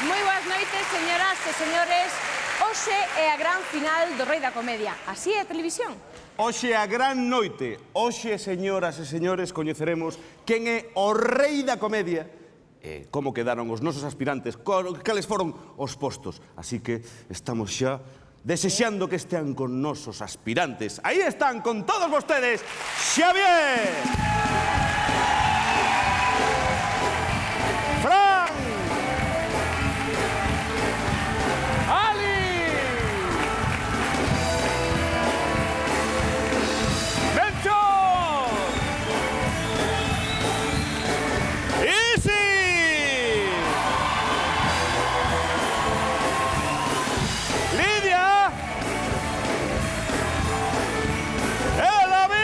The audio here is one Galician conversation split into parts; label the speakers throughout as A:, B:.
A: Moi boas noites, señoras e señores. Hoxe é a gran final do Rei da Comedia. Así é a televisión.
B: Hoxe é a gran noite. Hoxe, señoras e señores, coñeceremos quen é o Rei da Comedia e como quedaron os nosos aspirantes, cales foron os postos. Así que estamos xa desexando que estean con nosos aspirantes. Aí están con todos vostedes, Xavier! Fran! Ali! Melchor! Isi! Lidia! E David!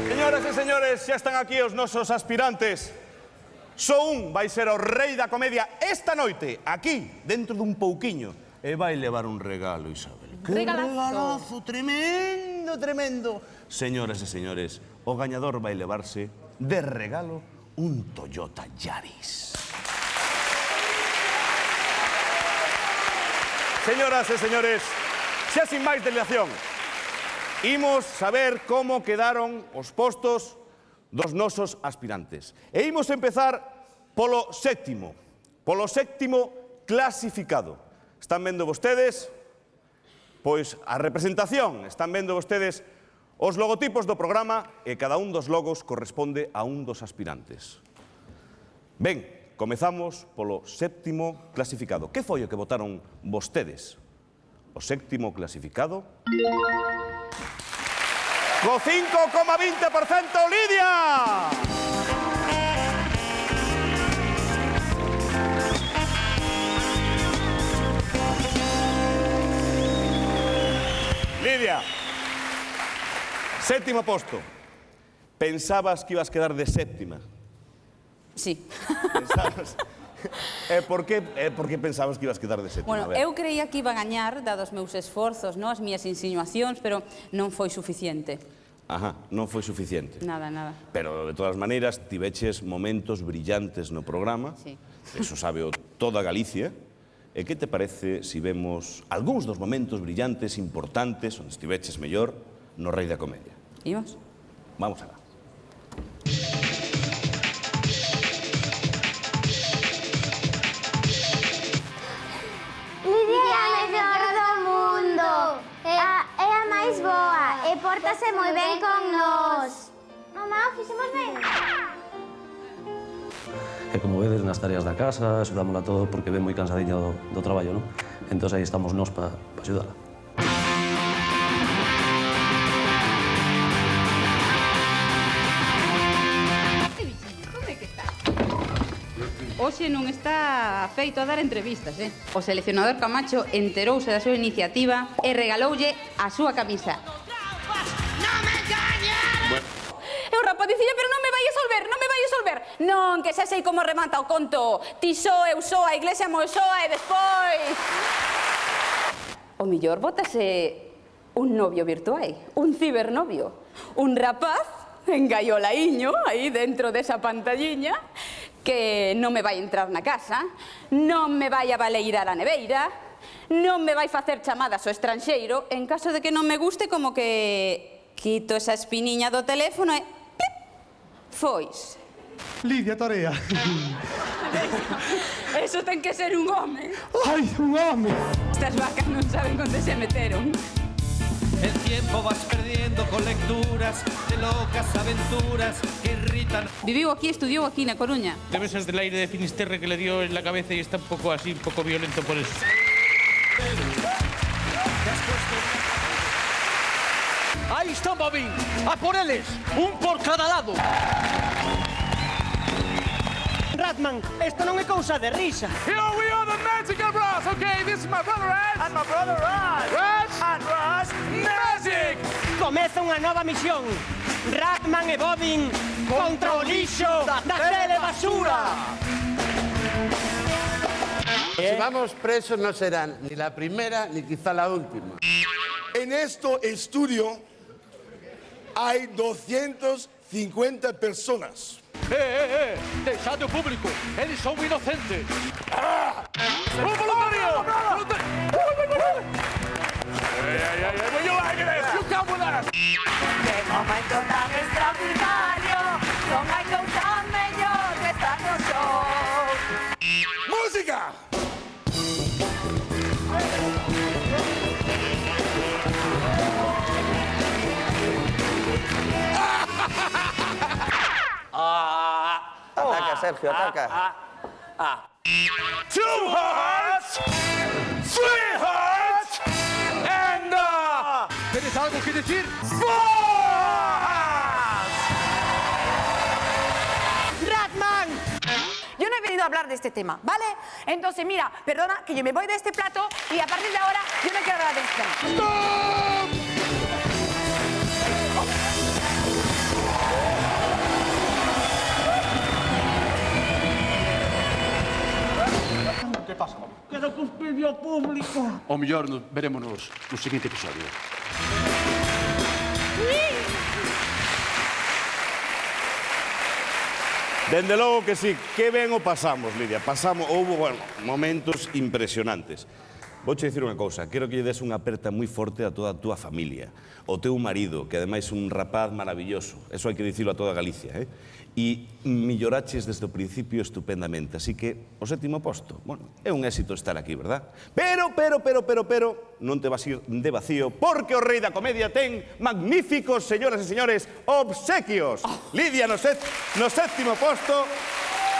B: Señoras e señores, xa están aquí os nosos aspirantes. Só un vai ser o Rei da Comedia esta noite, aquí, dentro dun pouquiño. E vai levar un regalo, Isabel. Que regalazo, tremendo, tremendo. Señoras e señores, o gañador vai levarse de regalo un Toyota Yaris. Señoras e señores, xa sin máis dilación, imos saber como quedaron os postos dos nosos aspirantes. E imos empezar polo sétimo clasificado. Están vendo vostedes, pois, a representación, están vendo vostedes os logotipos do programa e cada un dos logos corresponde a un dos aspirantes. Ben, comezamos polo sétimo clasificado. Que foi o que votaron vostedes? O sétimo clasificado... Co 5,20%, Lidia! Lidia, sétimo posto. Pensabas que ibas quedar de séptima?
A: Sí.
B: Pensabas... Por que pensabas que ibas quedar de séptima?
C: Bueno, eu creía que iba a gañar, dados os meus esforzos, as miñas insinuacións, pero non foi suficiente.
B: Ajá, non foi suficiente.
C: Nada, nada.
B: Pero, de todas maneiras, tiveches momentos brillantes no programa.
C: Sí.
B: Eso sabe toda Galicia. E que te parece se vemos algúns dos momentos brillantes, importantes, onde estiveches mellor no Rei da Comedia?
C: Imos?
B: Vamos alá.
D: Lidia é a mellor do mundo. É a máis boa e pórtase moi ben con nós. Mamá, fixemos ben.
E: E como vedes, nas tareas da casa, axudámola todo porque ve moi cansadilla do traballo, non? Entón aí estamos nós para axudala.
C: Hoxe non está feito a dar entrevistas, O seleccionador Camacho enterouse da súa iniciativa e regaloulle a súa camisa.
A: Eu rapaz dicía, pero non me vai solver, non me vai solver. Non, que xa sei como remata o conto. Ti só, eu só, a iglesia moi soa e despois... O millor bótase un novio virtual, un cibernovio. Un rapaz engaiolaiño aí dentro desa pantalliña que non me vai entrar na casa, non me vai a baleirar a neveira, non me vai facer chamadas ao estranxeiro, en caso de que non me guste, como que quito esa espiniña do teléfono e... plip, fois.
F: Lidia Torea.
A: Eso ten que ser un home.
F: Ai, un home.
A: Estas vacas non saben onde se meteron.
G: El tiempo vas perdiendo con lecturas de locas aventuras que irritan.
C: Viviu aquí, estudiou aquí na Coruña.
H: Debe ser del aire de Finisterre que le dio en la cabeza y está un poco así, un poco violento por eso.
G: Ahí están, Bobby. A por eles. Un por cada lado.
F: Ratman, esto non é cousa de risa.
G: Here we are, the Magic of Ross. Okay, this is my brother Ed.
F: And my brother Raj.
G: Raj.
F: And Raj.
G: Magic.
F: Comeza unha nova misión. Ratman e Bobbin contra o lixo da telebasura.
I: Si vamos presos no serán ni la primera ni quizá la última.
J: En este estudio Hay 250 personas.
K: Deixade o público, eles son inocentes.
B: ¡Un voluntario!
K: You like this, you come with us.
L: Que momento tan extraordinario, non hai cousa mellor que estar no show.
J: ¡Música!
M: Ataca, Sergio, ataca.
K: Two hearts, three hearts, and ¿tienes algo que decir?
L: Ratman, yo no he venido a hablar de este tema, ¿vale? Entonces, mira, perdona que yo me voy de este plato y a partir de ahora yo no quiero hablar de este tema.
K: Que pasa?
F: Quero cuspirle ao público.
K: O mellor verémonos no seguinte episodio.
B: Dende logo que sí, que ben o pasamos, Lidia. Houve, bueno, momentos impresionantes. Vouche dicir unha cousa, quero que lle des unha aperta moi forte a toda a túa familia, o teu marido, que ademais é un rapaz maravilloso, eso hai que dicilo a toda Galicia, e melloraches desde o principio estupendamente, así que o 7º posto, bueno, é un éxito estar aquí, verdad? Pero, non te vas ir de vacío, porque o Rei da Comedia ten magníficos, señoras e señores, obsequios. Lidia, no 7º posto,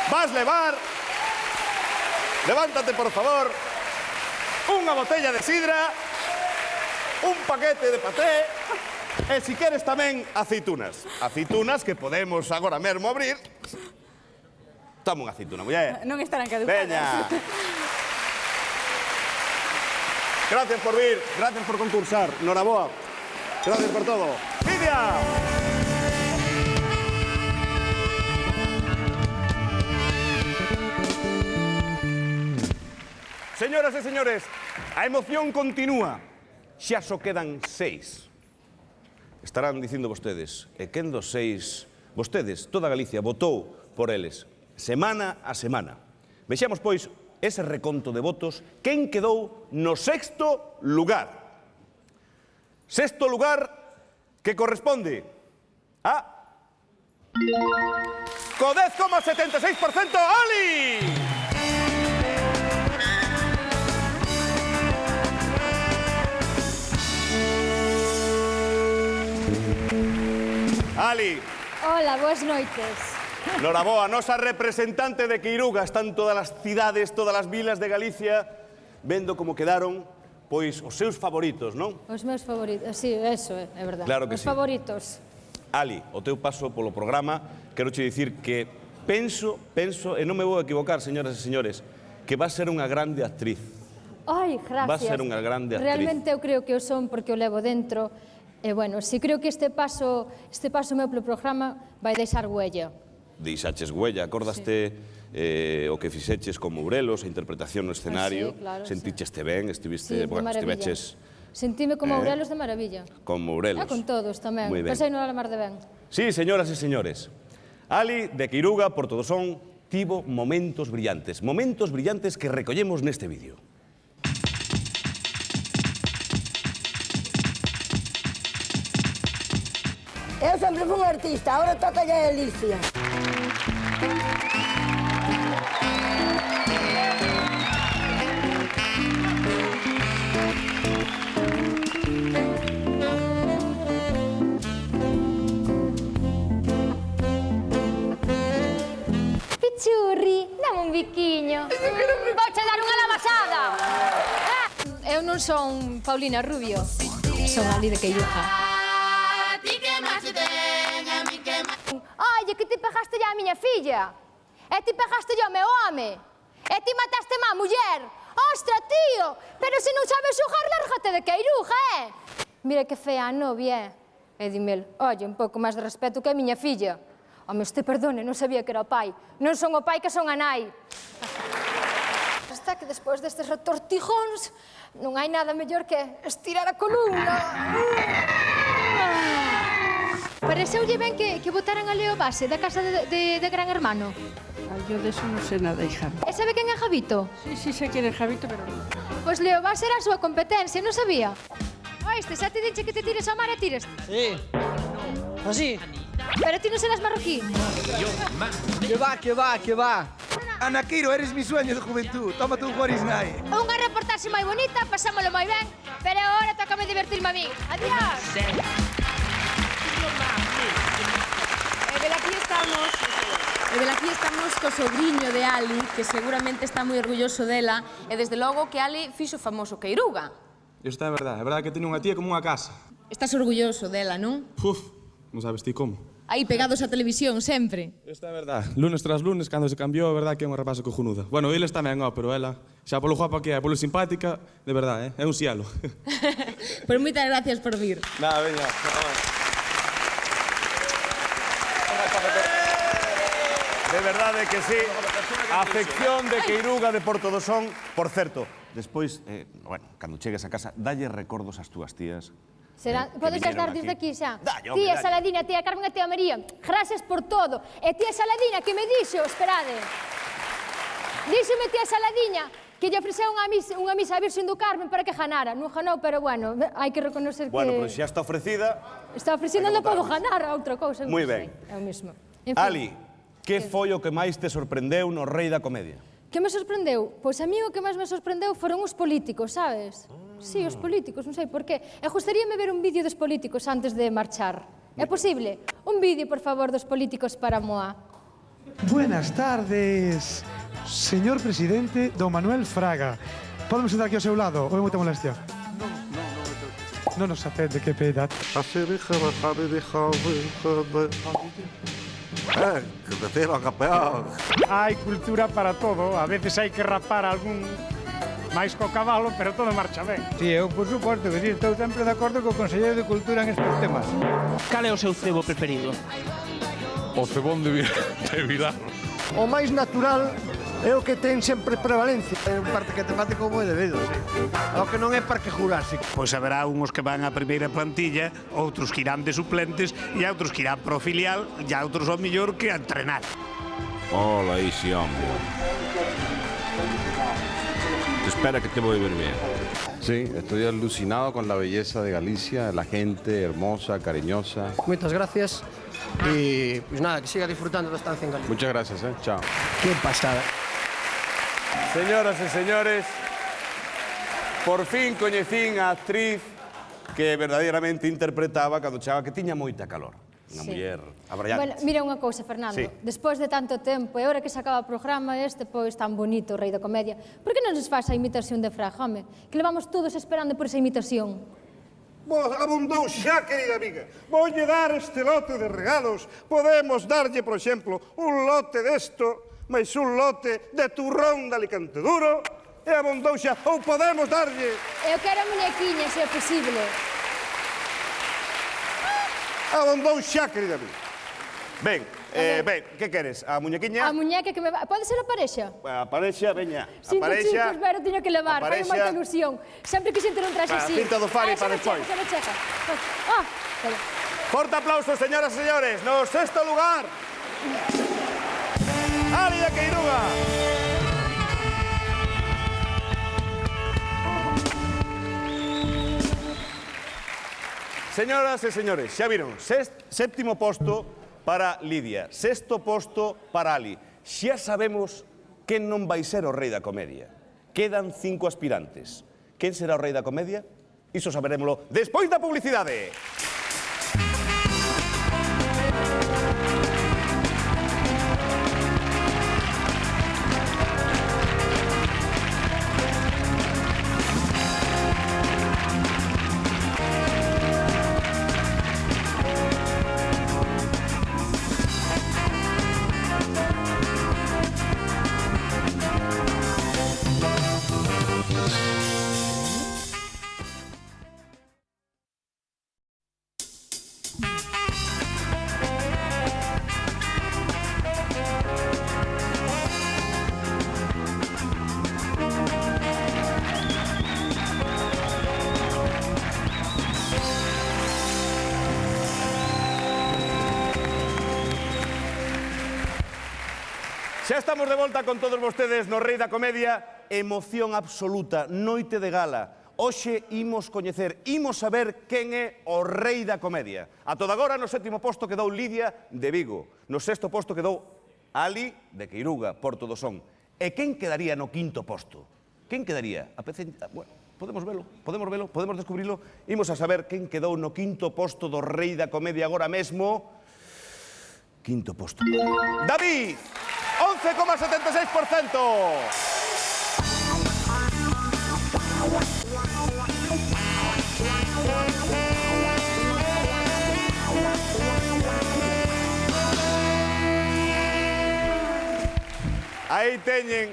B: vas levar, levántate, por favor, unha botella de sidra, un paquete de paté e, si queres, tamén aceitunas. Aceitunas que podemos agora mesmo abrir. Toma unha aceituna, muller.
A: Non estarán caducadas.
B: Veña. Gracias por vir, gracias por concursar. Noraboa. Gracias por todo. Lidia. Señoras e señores, a emoción continúa. Xa só quedan 6. Estarán dicindo vostedes, e quen dos 6... Vostedes, toda Galicia, votou por eles, semana a semana. Vexamos, pois, ese reconto de votos, quen quedou no 6º lugar. 6º lugar que corresponde a... co 10,76%, Ali! Ali.
N: Hola, boas noites.
B: Noraboa, nosa representante de Queiruga. Están todas as cidades, todas as vilas de Galicia vendo como quedaron, pois, os seus favoritos, non?
N: Os meus favoritos, sí, eso é verdade.
B: Claro que
N: os
B: sí.
N: favoritos.
B: Ali, o teu paso polo programa, quero che dicir que penso, e non me vou equivocar, señoras e señores, que vas ser unha grande actriz.
N: Ai, gracias.
B: Vas ser unha grande actriz.
N: Realmente eu creo que o son porque o levo dentro. E, bueno, si creo que este paso meu polo programa vai deixar huella.
B: Deixaches huella, acordaste o que fixeches con Mourelos, a interpretación no escenario,
N: sí, claro,
B: senticheste ben, estiviste,
N: Sí,
B: bueno, estiveches
N: Sentime como Mourelos de maravilla.
B: con Mourelos.
N: E con todos tamén.
B: Moi ben.
N: Pasei no mar de ben.
B: Sí, señoras e señores, Ali de Queiruga, por todo son, tivo momentos brillantes que recollemos neste vídeo.
O: Eu sempre fui un artista, ahora toca ya a Alicia.
N: Pichurri, dame un biquiño. Vouche dar unha lavasada. Eu non son Paulina Rubio, son Ali de Queiruga. Ai, que ti pegaste ya a miña filla. E ti pegaste ya o meu home. E ti mataste má muller. Ostra, tío, pero se non sabes xogar, lárgate de Queiruga, Mira que fea a novia, E dime, oye, un pouco máis de respeto que a miña filla. Home, este perdone, non sabía que era o pai. Non son o pai, que son a nai. Hasta que despois destes retortijóns non hai nada mellor que estirar a columna. Pareceulle ben que botaran a Leo Base da casa de Gran Hermano?
P: Yo de eso non sei nada, hija.
N: E sabe quen é Javito?
P: Sí, sé quién é Javito, pero...
N: Pois Leo Base era a súa competencia, non sabía? Oíste, xa te dixe que te tires ao mar e tires.
F: Sí. Así.
N: Pero ti non serás marroquí.
F: Que va.
Q: Ana Quiro, eres mi sueño de juventud. Tómate un Boris Night.
N: Unha reportaxe moi bonita, pasámolo moi ben, pero agora tócame divertirme a mí. Adiós.
R: E velaquí estamos co sobrinho de Ali, que seguramente está moi orgulloso dela, e desde logo que Ali fixo famoso Queiruga.
S: Isto é verdade que teño unha tía como unha casa.
R: Estás orgulloso dela, non?
S: Non sabes ti como.
R: Aí pegados á televisión, sempre.
S: Isto é verdade. Lunes tras lunes, cando se cambiou, é verdade que é unha rapaza cojonuda. Bueno, eles tamén, pero ela, xa polo guapa que é, polo simpática, de verdade, é un cielo.
R: Pois moitas gracias por vir.
S: Nada, veña.
B: De verdade que sí. A afección de Queiruga de Porto do Son. Por certo, despois, cando chegues a casa, dalle recordos ás túas tías.
N: Podes dar desde aquí xa?
B: Dalle,
N: Tía
B: dalle.
N: Saladina, tía Carmen e tía María, gracias por todo. E tía Saladina, que me dixo, esperade. Díxome tía Saladina que lle ofreceu unha misa a Virxen do Carmen para que ganara. Non ganou, pero bueno, hai que reconocer que...
B: Bueno, pero xa está ofrecida.
N: Está ofrecendo, non podo ganar a outra cousa.
B: Moi ben.
N: É o mesmo.
B: Ali, que foi o que máis te sorprendeu no Rei da Comedia?
N: Que me sorprendeu? Pois a mí o que máis me sorprendeu foron os políticos, sabes? Sí, os políticos, non sei por qué. E gustaríame ver un vídeo dos políticos antes de marchar. É posible? Un vídeo, por favor, dos políticos para Moa.
T: Buenas tardes, señor presidente don Manuel Fraga. Podemos sentar aquí ao seu lado ou é moita molestia? Non nos atende, que pena.
J: Que reciba, campeón.
U: Hai cultura para todo, a veces hai que rapar algún máis co cabalo, pero todo marcha ben.
V: Si, eu, por suposto, que estou sempre de acordo co Conselleiro de Cultura en estes temas.
F: Cal é o seu cebo preferido?
J: O cebón de Vilar.
V: O máis natural é o que ten sempre prevalencia. É un parque temático moi debido, sí. O que non é parque jurásico.
W: Pois haberá uns que van á primeira plantilla, outros que irán de suplentes e outros que irán pro filial e outros ao millor que a entrenar.
J: Hola, ese hombre. Te espera que te voy a ver bien.
X: Sí, estoy alucinado con la belleza de Galicia, la gente hermosa, cariñosa.
F: Moitas gracias. E, pois nada, que siga disfrutando da estancia en Galicia.
X: Muchas gracias, chao.
F: Que pasada.
B: Señoras e señores, por fin coñecín a actriz que verdadeiramente interpretaba cando chegaba que tiña moita calor. Unha muller abrallante.
N: Bueno, mira unha cousa, Fernando.
B: Sí.
N: Despois de tanto tempo, e ahora que se acaba o programa este, pois tan bonito, o Rei da Comedia, por que non nos faz a imitación de Fraga, home? Que levamos todos esperando por esa imitación.
Y: Abundou xa, querida amiga. Voulle dar este lote de regalos. Podemos darlle, por exemplo, un lote desto, máis un lote de turrón de Alicante Duro, e abundou xa. Ou podemos darlle...
N: Eu quero muñequiña, se é posible.
Y: Abundou xa, querida amiga.
B: Ben, que queres? A muñequiña?
N: A muñeca que me va... Pode ser a parexa?
B: A parexa, veña. A
N: Sinto,
B: parexa.
N: chicos, pero teño que levar. Fai moita ilusión. Sempre quixen ter un traxe así.
B: Cinta do Fari para despois.
N: Xa me checa.
B: Forte aplauso, señoras e señores. No sexto lugar, Ali de Queiruga. Señoras e señores, xa viron, séptimo posto para Lidia, sexto posto para Ali. Xa sabemos quen non vai ser o Rei da Comedia. Quedan 5 aspirantes. Quen será o Rei da Comedia? Iso saberémolo despois da publicidade. Xa estamos de volta con todos vostedes no Rei da Comedia. Emoción absoluta, noite de gala. Hoxe imos coñecer, imos saber quen é o Rei da Comedia. A toda agora, no 7º posto quedou Lidia de Vigo. No 6º posto quedou Ali de Queiruga, Porto do Son. E quen quedaría no 5º posto? Quen quedaría? Bueno, podemos velo, podemos descubrilo. Imos a saber quen quedou no 5º posto do Rei da Comedia agora mesmo. 5º posto. David, 11,76%. Aí teñen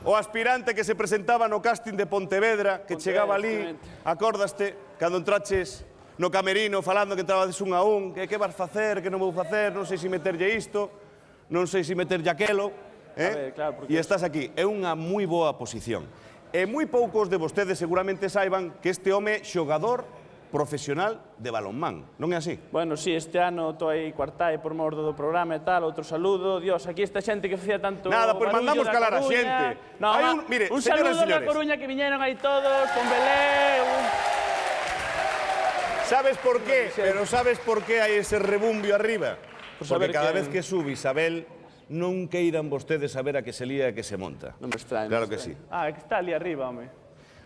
B: o aspirante que se presentaba no casting de Pontevedra, que chegaba ali, acórdaste, cando entraches no camerino falando que entrabades un a un, que vas facer, que non vou facer, non sei se meterlle isto, non sei se meterlle aquelo, e estás aquí. É unha moi boa posición. E moi poucos de vostedes seguramente saiban que este home é xogador profesional de balonmán, non é así?
C: Bueno, sí, este ano estou aí cuartai por mor do programa e tal, outro saludo. Dios, aquí esta xente que facía tanto
B: nada, pois mandamos calar a xente.
C: No,
B: mire,
C: un saludo da Coruña que viñeron aí todos, con Belé.
B: Sabes por qué? Pero sabes por qué hai ese rebumbio arriba? Porque cada vez que sube Isabel, non queiran vostedes saber a que se lía e a que se monta.
C: Non me extraña.
B: Claro que sí.
C: Ah, que está ali arriba, home.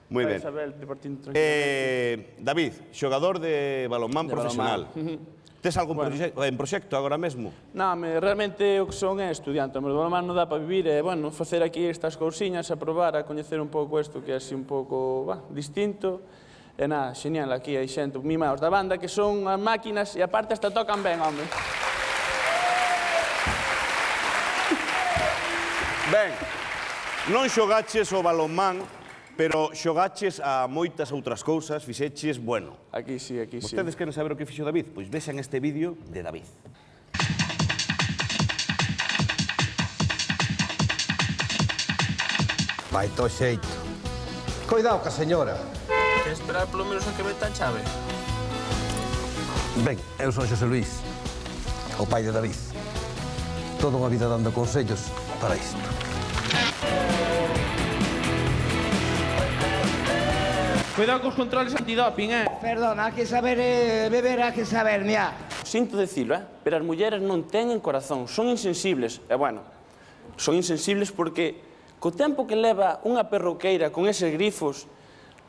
B: Moi ben. David, xogador de balonmán profesional. Tes algo en proxecto agora mesmo?
C: Non, realmente o que son é estudiante. O balonmán non dá para vivir e, bueno, facer aquí estas cousiñas, a probar, a coñecer un pouco isto que é así un pouco distinto. E nada, xenial, aquí hai xente mimaos da banda que son as máquinas e aparte hasta tocan ben, home.
B: Ben, non xogaches o balonmán, pero xogaches a moitas outras cousas, fixeches, bueno.
C: Aquí sí, aquí sí.
B: Vostedes queren saber o que fixo David? Pois vexan este vídeo de David.
D: Vai to xeito. Coidado ca señora.
C: Que esperar polo menos a que meta a chave.
D: Ben, eu son Xosé Luís, o pai de David. Toda unha vida dando consellos para isto.
C: Cuidado cos controles antidoping,
O: Perdona, hai que saber beber, hai que saber, mira.
C: Sinto dicilo, pero as mulleres non teñen corazón, son insensibles. E, bueno, son insensibles porque co tempo que leva unha perroqueira con eses grifos,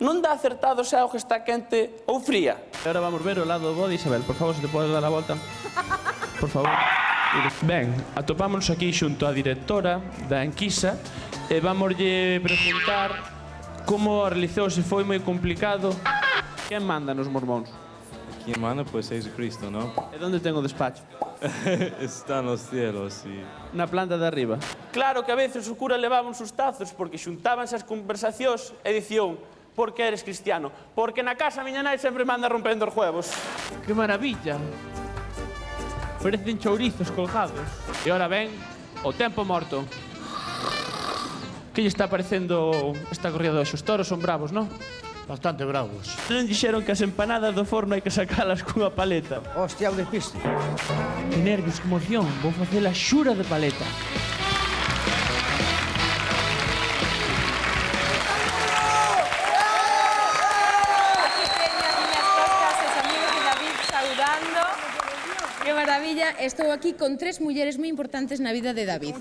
C: non dá acertado se a auga está quente ou fría. Agora vamos ver o lado do body, Isabel, por favor, se te podes dar a volta. Por favor. Ben, atopámonos aquí xunto á directora da Enquisa e vamoslle preguntar como a realizou, se foi moi complicado. Quen manda nos mormóns?
E: Quien manda, pues, es Jesucristo, ¿no?
C: E onde ten o despacho?
E: Está nos cielos, sí.
C: Na planta de arriba. Claro que a veces o cura levaba uns sustazos porque xuntábanse as conversacións e dicían: por que eres cristiano? Porque na casa a miña nai sempre manda rompendo os huevos. Que maravilla. Parecen chourizos colgados. E ora ben, o tempo morto. Que lle está parecendo esta corrida dos toros? Son bravos, non?
V: Bastante bravos.
C: Non dixeron que as empanadas do forno hai que sacalas cunha paleta.
V: Hostia, o despiste.
C: Que nervios, que emoción. Vou facer a xura de paleta.
R: Que maravilla, estou aquí con 3 mulleres moi importantes na vida de David.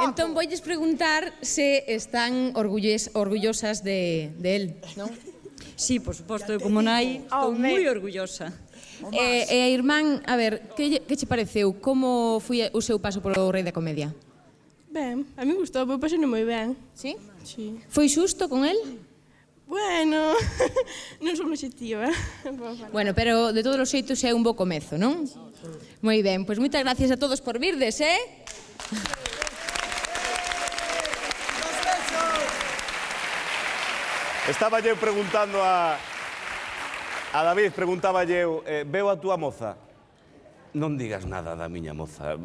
R: Entón voilles preguntar se están orgullosas de él, non?
G: Sí, por suposto, como nai, estou moi orgullosa.
R: E irmán, a ver, que che pareceu? Como foi o seu paso polo Rei da Comedia?
H: Ben, a mí gustou, eu pasei moi ben.
R: Sí?
H: Sí.
R: Foi xusto con él?
H: Bueno, non son obxectiva.
R: Bueno, pero de todos os xeitos é un bo comezo, non? Moi ben, pois moitas gracias a todos por virdes,
B: Estaba eu preguntando a David, preguntaba eu, veo a túa moza. Non digas nada da miña moza.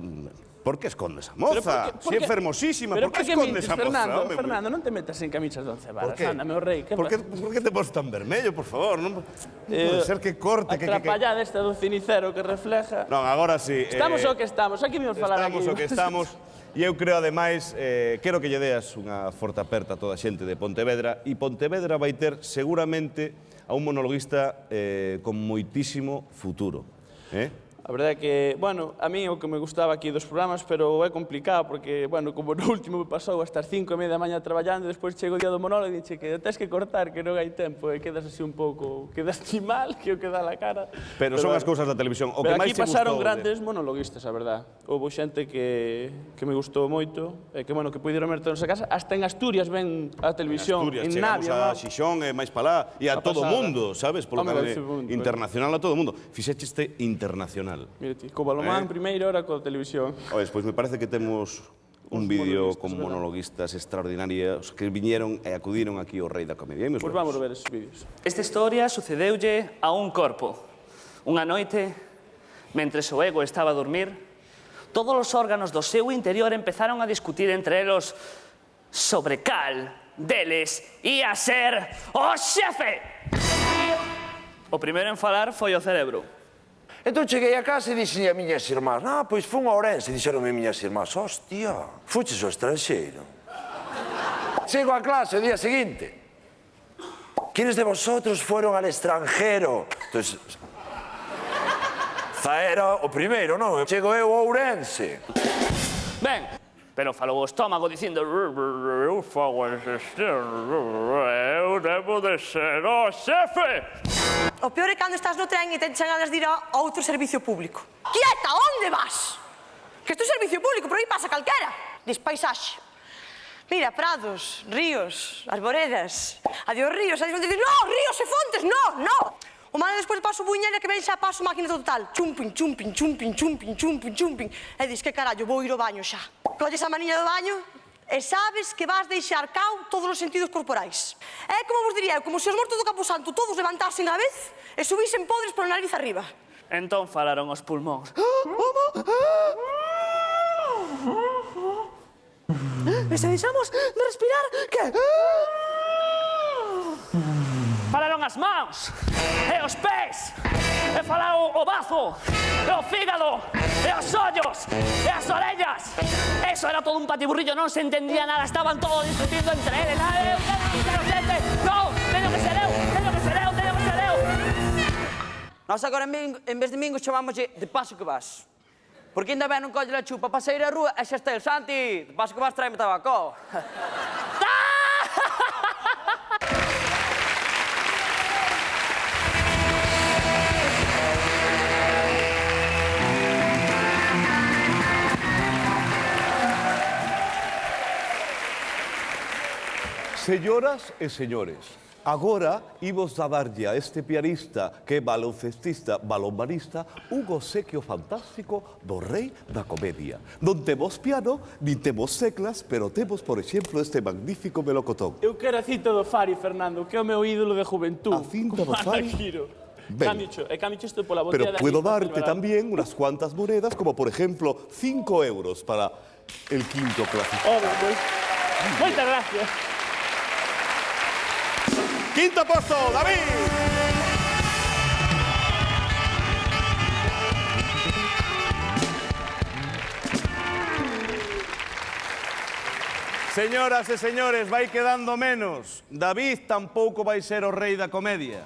B: por que escondes a moza? Si é fermosísima, por que escondes a moza?
C: Fernando, non te metas en camisas de 11 varas. Anda, meu rei.
B: Por que te pos tan vermello, por favor? Non pode ser que corte.
C: A trapallada esta do cinicero que refleja...
B: Non, agora sí.
C: Estamos o que estamos, aquí vimos falar aquí.
B: Estamos o que estamos. E eu creo, ademais, quero que lle deas unha forte aperta a toda a xente de Pontevedra, e Pontevedra vai ter seguramente a un monologuista con moitísimo futuro.
C: A verdade é que, bueno, a mí o que me gustaba aquí dos programas, pero é complicado, porque, bueno, como no último me pasou hasta as 5:30 da mañá traballando, e despois chego o día do monólogo e dixe que tens que cortar, que non hai tempo, e quedas así un pouco, quedas ti mal, que o que dá la cara.
B: Pero son as cousas da televisión. O que
C: pero
B: máis
C: aquí
B: te
C: pasaron
B: gustou
C: grandes monologuistas, a verdade. Houve xente que me gustou moito, e que, bueno, que puideron ver todos a casa, hasta en Asturias ven a televisión, en
B: chegamos
C: Navia.
B: a Xixón e máis palá, e a todo o mundo, sabes? Polo canal internacional a todo o mundo. Fixécheste internacional.
C: Mira ti, co balonmán primeiro, ahora coa televisión.
B: Pois me parece que temos un vídeo con monologuistas extraordinarios que viñeron e acudiron aquí ao Rei da Comedia.
C: Pois vamos a ver esos vídeos.
A: Esta historia sucedeulle a un corpo. Unha noite, mentre o ego estaba a dormir, todos os órganos do seu interior empezaron a discutir entre elos sobre cal deles ia ser o xefe. O primeiro en falar foi o cerebro.
I: Entón cheguei a casa e dixen a miñas irmás, pois fun a Ourense, dixeronme miñas irmás, hostia, fuches ao estranxeiro. Chego a clase o día seguinte. ¿Quiénes de vosotros fueron al extranjero? Entonces, era o primeiro, non? Chego eu a Ourense.
A: Ben, pero falou o estómago dicindo eu fago eu debo de ser o xefe.
K: O peor é cando estás no tren e te ganas de ir a outro servicio público. Quieta, onde vas? Que isto é servicio público, por aí pasa calquera. Dis paisaxe. Mira, prados, ríos, arboredas. Adiós ríos, adiós fontes. No, ríos e fontes, no. O malo despois paso buñeira que ven xa paso máquina total. Chumping. E dis, que carallo, vou ir ao baño xa. Colles a maniña do baño e sabes que vas deixar cao todos os sentidos corporais. É como vos diría, como se os mortos do Camposanto todos levantasen a vez e subisen podres pola nariz arriba.
A: Entón falaron os pulmóns.
K: E se deixamos de respirar, que?
A: Falaron as mãos, e os pés, e falaron o bazo, e o fígado, e os ollos, e as orellas. Eso era todo un patiburrillo, non se entendía nada, estaban todos discutindo entre eles. Non, teño que ser eu.
L: Nós agora, en vez de mingo, chamámoslle de paso que vas. Porque ainda ben non colle a chupa para sair a rúa e xa está el Santi, de paso que vas, traeme tabaco.
B: Señoras e señores, agora imos a darlle a este pianista que é baloncestista, balonmanista, un obsequio fantástico do Rei da Comedia. Non temos piano, nin temos teclas, pero temos, por exemplo, este magnífico melocotón.
C: Eu quero a cinta do Fari, Fernando, que é o meu ídolo de juventud.
B: A cinta do Fari?
C: Camicho isto pola botella.
B: Pero puedo darte también unas cuantas monedas, como por ejemplo 5 euros para el quinto clásico.
C: Moitas gracias.
B: Quinto posto, David. Señoras e señores, vai quedando menos. David tampouco vai ser o Rei da Comedia.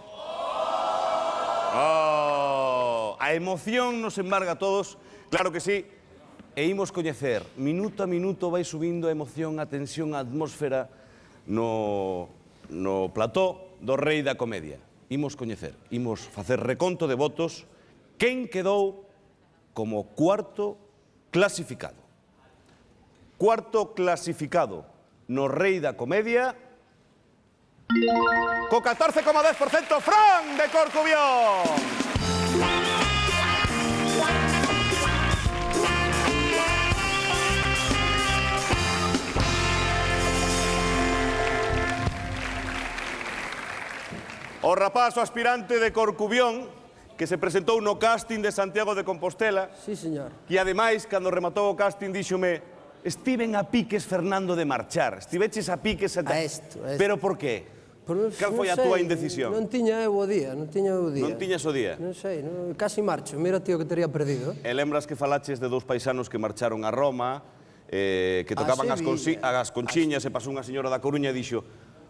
B: A emoción nos embarga a todos, claro que sí. E imos coñecer, minuto a minuto vai subindo a emoción, a tensión, a atmósfera no plató do Rei da Comedia. Imos coñecer, imos facer reconto de votos. Quen quedou como cuarto clasificado? Cuarto clasificado no Rei da Comedia, co 14,10%, Fran de Corcubión. O rapaz, o aspirante de Corcubión, que se presentou no casting de Santiago de Compostela.
V: Sí, señor.
B: Que ademais, cando rematou o casting, díxome: estiven a piques, Fernando, de marchar. Estiveches a piques...
V: A isto.
B: Pero por qué? Cal foi a túa indecisión?
V: Non tiña eu o día, non tiña eu o día.
B: Non tiñas o día?
V: Non sei, casi marcho. Mira, tío, que tería perdido.
B: E lembras que falaches de dous paisanos que marcharon a Roma, que tocaban as conchiñas, e pasou unha señora da Coruña e dixo: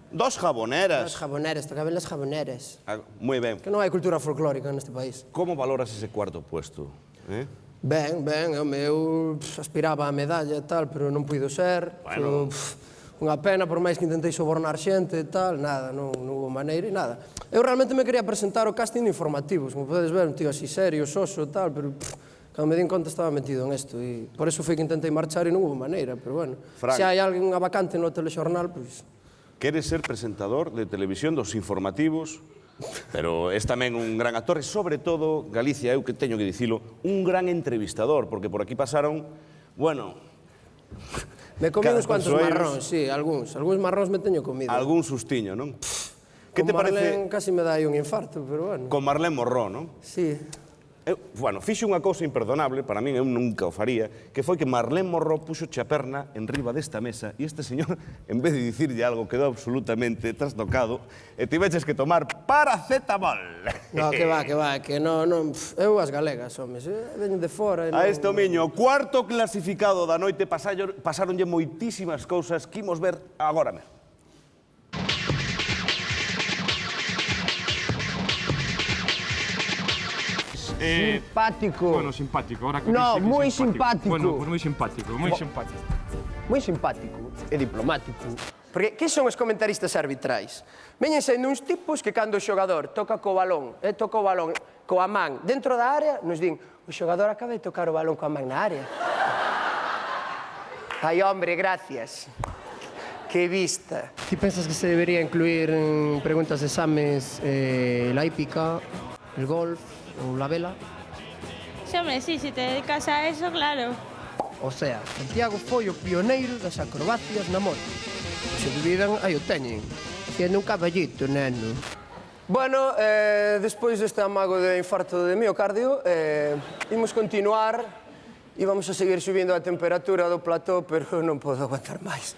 B: dos jaboneras.
V: Dos jaboneras, tocaban las jaboneras.
B: Moi ben.
V: Que non hai cultura folclórica neste país.
B: Como valoras ese cuarto puesto?
V: Ben, eu aspiraba a medalla e tal, pero non puido ser.
B: Bueno...
V: Unha pena, por máis que intentei sobornar xente e tal, nada, non hubo maneira e nada. Eu realmente me quería presentar ao casting de informativos, como podedes ver, un tío así serio, soso e tal, pero cando me din conta estaba metido en isto e por eso foi que intentei marchar e non hubo maneira, pero bueno, se hai alguén unha vacante no telexornal, pois...
B: Queres ser presentador de televisión dos informativos, pero és tamén un gran actor e, sobre todo, Galicia, eu que teño que dicilo, un gran entrevistador, porque por aquí pasaron, bueno...
V: Me comí uns cuantos marróns, sí, algúns marróns me teño comido.
B: Algún sustiño, non?
V: Que te parece? Con Marlén casi me dá aí un infarto, pero bueno.
B: Con Marlén Morró, non?
V: Sí.
B: Bueno, fixe unha cousa imperdonable, para min eu nunca o faría, que foi que Marlén Morró puxo a perna en riba desta mesa e este señor, en vez de dicirlle algo, quedou absolutamente trasnocado e tiveches que tomar paracetamol.
V: No, que va, que non... Eu as galegas, homes, veñen de fora...
B: A este homiño, cuarto clasificado da noite, pasaronlle moitísimas cousas que imos ver agora mesmo.
V: Simpático.
M: Bueno, simpático. Ahora que
V: no, moi
M: simpático.
V: simpático.
M: Bueno, pues moi simpático, moi simpático.
V: Moi simpático e diplomático. Porque que son os comentaristas arbitrais? Veñen sendo uns tipos que cando o xogador toca co balón, toca o balón coa man dentro da área, nos din: o xogador acaba de tocar o balón coa man na área. Ai, hombre, gracias. Que vista. Ti pensas que se debería incluir en preguntas de exames la hípica, el golf ou la vela?
H: Sí, hombre, sí, si te dedicas a eso, claro.
V: O sea, Santiago foi o pioneiro das acrobacias na moto. Se dubidan, aí o teñen. Haciendo un caballito, neno. Bueno, despois deste amago de infarto de miocardio, imos continuar e vamos a seguir subindo a temperatura do plató, pero non podo aguantar máis.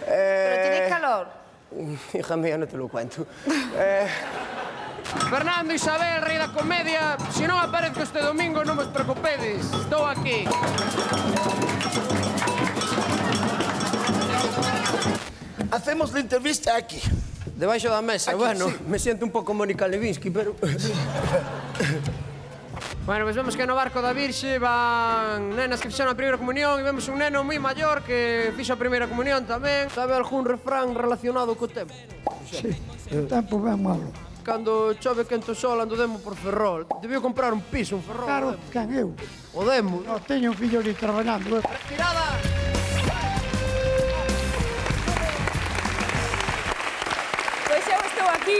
K: Pero tenéis calor.
V: Hija mía, non te lo cuento. Fernando, Isabel, rei da comedia, se non aparezco este domingo non vos preocupedes, estou aquí.
P: Hacemos la entrevista aquí.
V: Debaixo da mesa, aquí, bueno, sí. Me siento un pouco Mónica Lewinsky, pero... Bueno, pues vemos que no barco da Virxe van nenas que fixeron a primeira comunión e vemos un neno moi maior que fixo a primeira comunión tamén. Sabe algún refrán relacionado co tempo?
P: Sí, o tempo ben malo.
V: Cando chove quente o sol ando demo por Ferrol. Debió comprar un piso, un Ferrol.
P: Claro, quen eu?
V: O demo.
P: No, teño un fillo ali traballando.
V: Respirada!
K: Pois eu estou aquí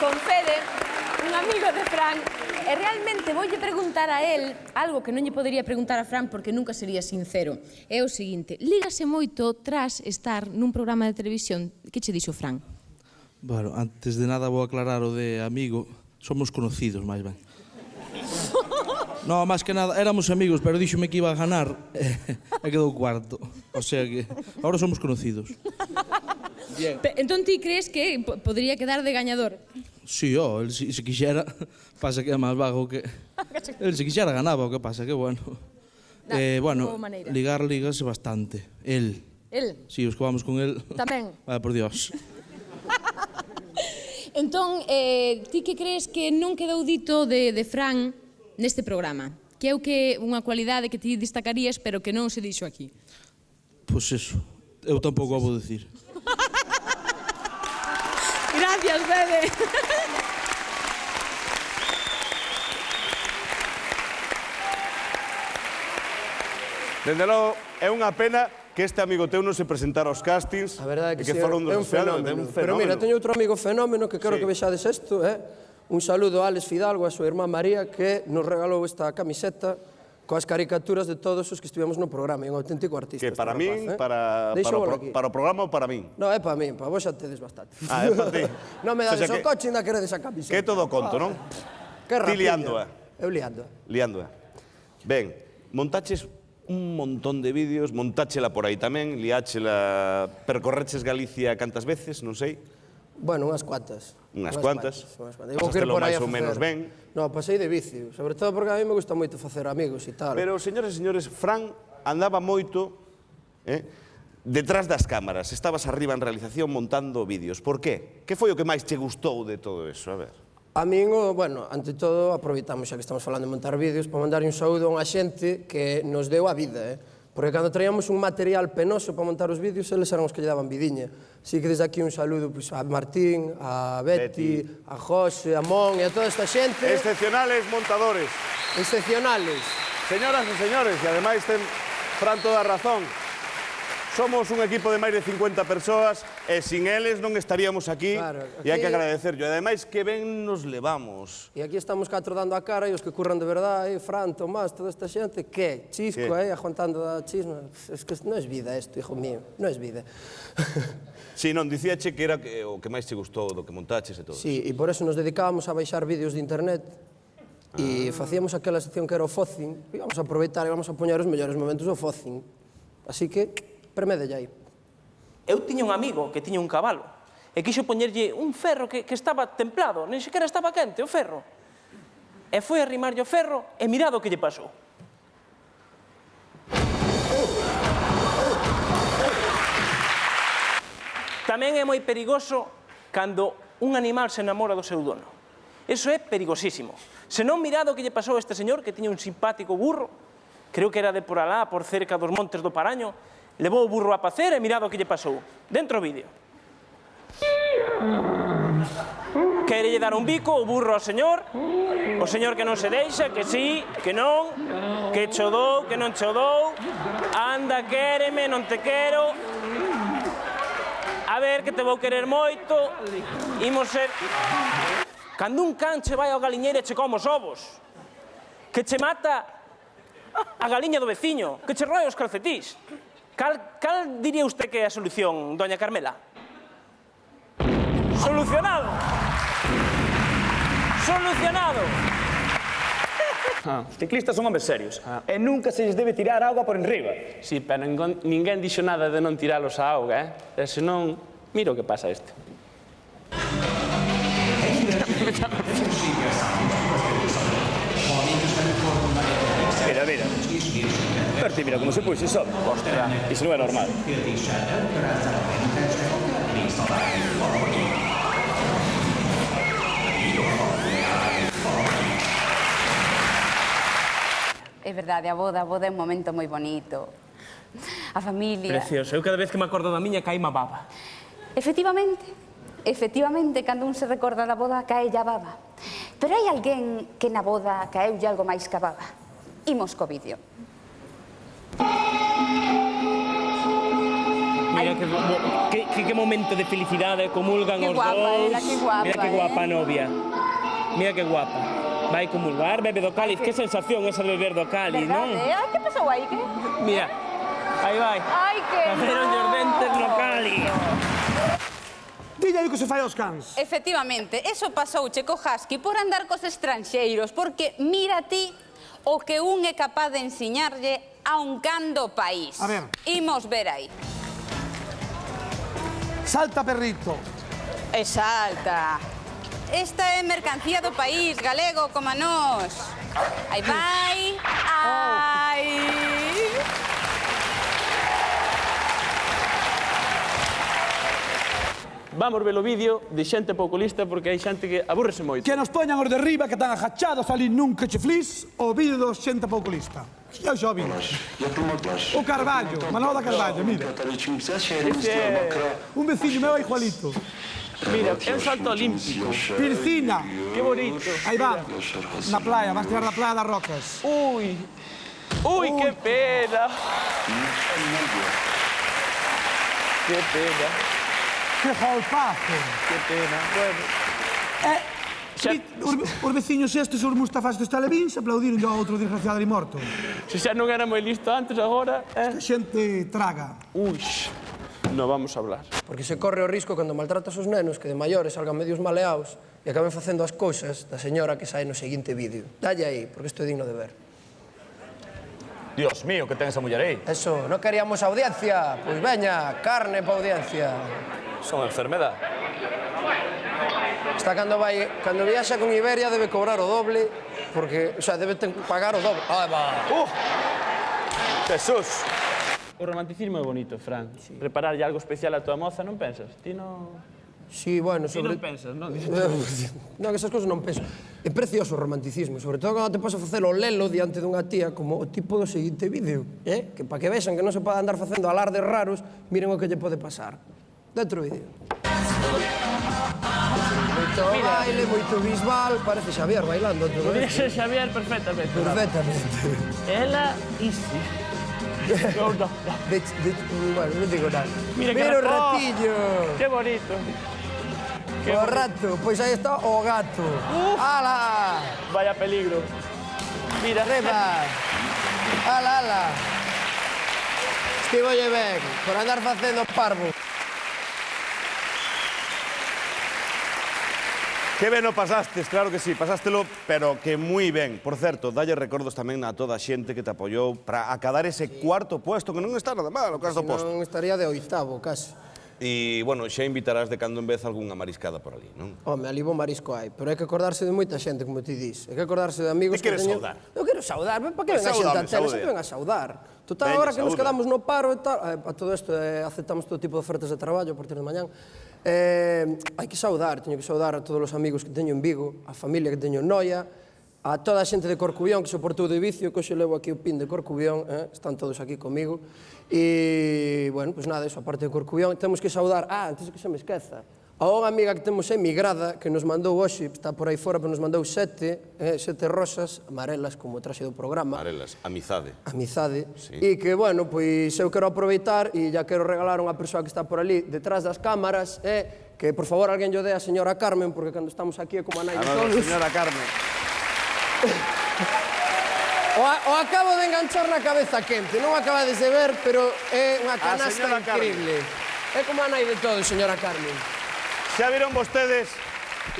K: con Fede, un amigo de Fran, e realmente voulle preguntar a él
R: algo que non lle podería preguntar a Fran porque nunca sería sincero. É o seguinte, lígase moito tras estar nun programa de televisión. Que che dixo Fran?
E: Bueno, antes de nada vou aclarar o de amigo. Somos conocidos, máis ben. No, máis que nada, éramos amigos, pero díxome que iba a ganar e quedou cuarto. O sea que, ahora somos conocidos.
R: Bien. Entón ti crees que podría quedar de gañador?
E: Sí, el se quixera, pasa que é máis vago que... El se quixera ganaba, o que pasa, que bueno. Bueno, ligar ligase bastante. El. Sí, os que vamos con el...
R: Tamén.
E: Vale, por Dios.
R: Entón, ti que crees que non quedou dito de Fran neste programa? Que é unha cualidade que ti destacarías, pero que non se dixo aquí?
E: Pois eso, eu tampouco vou dicir.
R: Gracias, Fede.
B: Dende logo, é unha pena que este amigo teu non se presentara aos castings.
V: A verdade é que
B: é
V: un fenómeno. Pero mira, teño outro amigo fenómeno que quero que vexades isto, Un saludo a Alex Fidalgo, a súa irmá María, que nos regalou esta camiseta coas caricaturas de todos os que estivemos no programa, é un auténtico artista.
B: Que para min, para o programa ou para min?
V: Non, é para min, para vos xa tedes bastante.
B: Ah, é para ti.
V: Non me dades o coche, ainda queredes a camiseta.
B: Que todo conto, non? Ti liándoa.
V: Eu liándoa.
B: Liándoa. Ben, montaches un montón de vídeos, montáchela por aí tamén, liáchela, percorreches Galicia cantas veces, non sei?
V: Bueno, unhas cuantas.
B: Unhas cuantas.
V: Pasastelo
B: máis ou menos ben.
V: No, pasei de vicio, sobre todo porque a mí me gusta moito facer amigos e tal.
B: Pero, señores e señores, Fran andaba moito detrás das cámaras. Estabas arriba en realización montando vídeos. Por qué? Que foi o que máis che gustou de todo eso? A ver.
V: A min, bueno, ante todo, aproveitamos xa que estamos falando de montar vídeos para mandar un saúdo a unha xente que nos deu a vida, Porque cando traíamos un material penoso para montar os vídeos, eles eran os que lle daban vidiña. Así que desde aquí un saludo a Martín, a Betty, a José, a Mon e a toda esta xente.
B: Excepcionales montadores.
V: Excepcionales.
B: Señoras e señores, e ademais ten Fran toda a razón. Somos un equipo de máis de 50 persoas e sin eles non estaríamos aquí, e hai que agradecerlo. E ademais que ben nos levamos.
V: E aquí estamos 4 dando a cara e os que curran de verdade, Fran, Tomás, toda esta xente, que chisco, aguantando a chisma. Es que non é vida isto, hijo mío, non é vida.
B: Si, non, dicíache que era o que máis te gustou do que montaches e todo.
V: Si, e por eso nos dedicábamos a baixar vídeos de internet e facíamos aquela sección que era o Focing, e íbamos a aproveitar e íbamos a poñer os mellores momentos do Focing. Así que, premedelle aí.
C: Eu tiña un amigo que tiña un cabalo e quixo poñerlle un ferro que estaba templado, nen sequera estaba quente o ferro. E foi a arrimarlle o ferro e mirado o que lle pasou. Tamén é moi perigoso cando un animal se enamora do seu dono. Eso é perigosísimo. Se non mirado o que lle pasou a este señor, que tiña un simpático burro, creo que era de por alá, por cerca dos montes do Paraño, levou o burro a pacer e mirado o que lle pasou. Dentro o vídeo. Querelle dar un bico o burro ao señor, o señor que non se deixa, que sí, que non, que chodou, que non chodou, anda, quéreme, non te quero, a ver, que te vou querer moito, imos ser... Cando un can che vai ao galiñeiro e che come os ovos, que che mata a galiña do veciño, que che roe os calcetís, cal diría usted que é a solución, doña Carmela? Solucionado! Solucionado!
Q: Os ciclistas son homes serios e nunca se lles debe tirar auga por enriba.
C: Sí, pero ninguén dixo nada de non tiralos a auga, E senón, mira o que pasa este.
Q: Mira, mira. Berti, mira como se puxe só. Ostras, iso non é normal.
S: É verdade, a boda é un momento moi bonito. A familia...
C: Precioso. Eu cada vez que me acordo da miña caí má baba.
S: Efectivamente, cando un se recorda da boda, cae a baba. Pero hai alguén que na boda caeulle algo máis que a baba. Imos co vídeo.
C: Mira que momento de felicidade comulgan os dous.
S: Que guapa,
C: mira que guapa a novia. Mira que guapa. Vai comulgar, bebe do cáliz. Que sensación esa de beber do cáliz, non?
S: Ai, que pasou aí?
C: Mira, aí vai.
S: Ai, que
C: Cajeron os dentes no cáliz.
P: Dille aí que se fai aos cans.
S: Efectivamente, eso pasouche co Husky por andar cos estranxeiros, porque mira ti o que un é capaz de ensiñarlle a un can do país.
P: A ver.
S: Imos ver aí.
P: Salta, perrito.
S: E salta. Esta é mercancía do país, galego, como a nós. Aí vai. Ai.
C: Vamos ver o vídeo de xente pouco lista porque hai xente que abúrrese moito.
P: Que nos poñan os de riba que están agachados ali nun que che flis o vídeo dos xente pouco lista. Eu xa o vi. O Carballo, Manolo da Carballo, mira. Un veciño meu é igualito.
C: Mira, é un salto olímpico.
P: Piscina.
C: Que bonito.
P: Aí va, na playa, vas tirar na playa das Rocas.
C: Ui, que pena. Que pena.
P: Que golpazo.
C: Que pena, bueno.
P: Os veciños estes, os Mustafás dos Televíns, aplaudiron ao outro desgraciado ali morto.
C: Se xa non era moi listo antes, agora...
P: Esta xente traga.
C: Ui, non vamos a hablar.
V: Porque se corre o risco cando maltratas os nenos que de maiores salgan medios maleados e acaben facendo as cousas da señora que sai no seguinte vídeo. Dalle aí, porque isto é digno de ver.
Q: Dios mío, que ten esa muller aí.
V: Eso, non queríamos audiencia? Pois veña, carne pa audiencia.
Q: Son enfermedad.
V: Está cando viaxa con Iberia debe cobrar o doble, porque, o sea, debe pagar o doble. Ai, va.
Q: Jesús.
C: O romanticismo é bonito, Fran. Prepararlle algo especial a tua moza, non pensas? Ti non...
V: Sí, bueno,
C: Ti non pensas, non?
V: Non, esas cousas non penso. É precioso o romanticismo, sobre todo cando te podes facer o lelo diante dunha tía como o tipo do seguinte vídeo, que para que vexan que non se pode andar facendo alardes raros, miren o que lle pode pasar. Dentro vídeo. Moito baile, moito bisbal, parece Xavier bailando.
C: Podría ser Xavier perfectamente.
V: Perfectamente.
C: Ela, Isi. No.
V: Bueno, non digo nada.
C: Mira
V: o ratillo.
C: Que bonito.
V: O rato, pois aí está o gato. Ala!
C: Vaya peligro. Mira.
V: Reba. Ala. Estivolle ben, por andar facendo parvo.
B: Que ben o pasastes, claro que sí, pasástelo, pero que moi ben. Por certo, dalle recordos tamén a toda a xente que te apoiou para acadar ese cuarto puesto, que non está nada mal, o cuarto posto.
V: Non estaría de oitavo, casi.
B: E, bueno, xa invitarás de cando en vez algunha mariscada por ali, non?
V: Home, ali bo marisco hai, pero hai que acordarse de moita xente, como ti dis. Hai que acordarse de amigos que teñen...
B: saudar?
V: Eu quero saudar, para que venga a xente a tele? Sempre ven a saudar. Total, agora que nos quedamos no paro e tal, a todo isto aceptamos todo tipo de ofertas de traballo a partir de mañán. Hai que saudar, teño que saudar a todos os amigos que teño en Vigo, a familia que teño en Noia, a toda a xente de Corcubión que soportou de vicio, que hoxe levo aquí o pin de Corcubión, están todos aquí comigo. E, bueno, pois nada, eso, a parte de Corcubión, temos que saudar, antes que se me esqueza, a unha amiga que temos emigrada, que nos mandou hoxe, está por aí fora, pero nos mandou sete rosas amarelas, como o traxe do programa.
B: Amarelas, amizade.
V: Amizade. E que, bueno, pois eu quero aproveitar e ya quero regalar a unha persoa que está por ali, detrás das cámaras, que, por favor, alguén lle dé a señora Carmen, porque cando estamos aquí é como a nai de todos.
B: Señora Carmen.
V: O acabo de enganchar na cabeza quente, non acabades de ver, pero é unha canasta increíble. É como a nai de todos, señora Carmen.
B: Xa viron vostedes?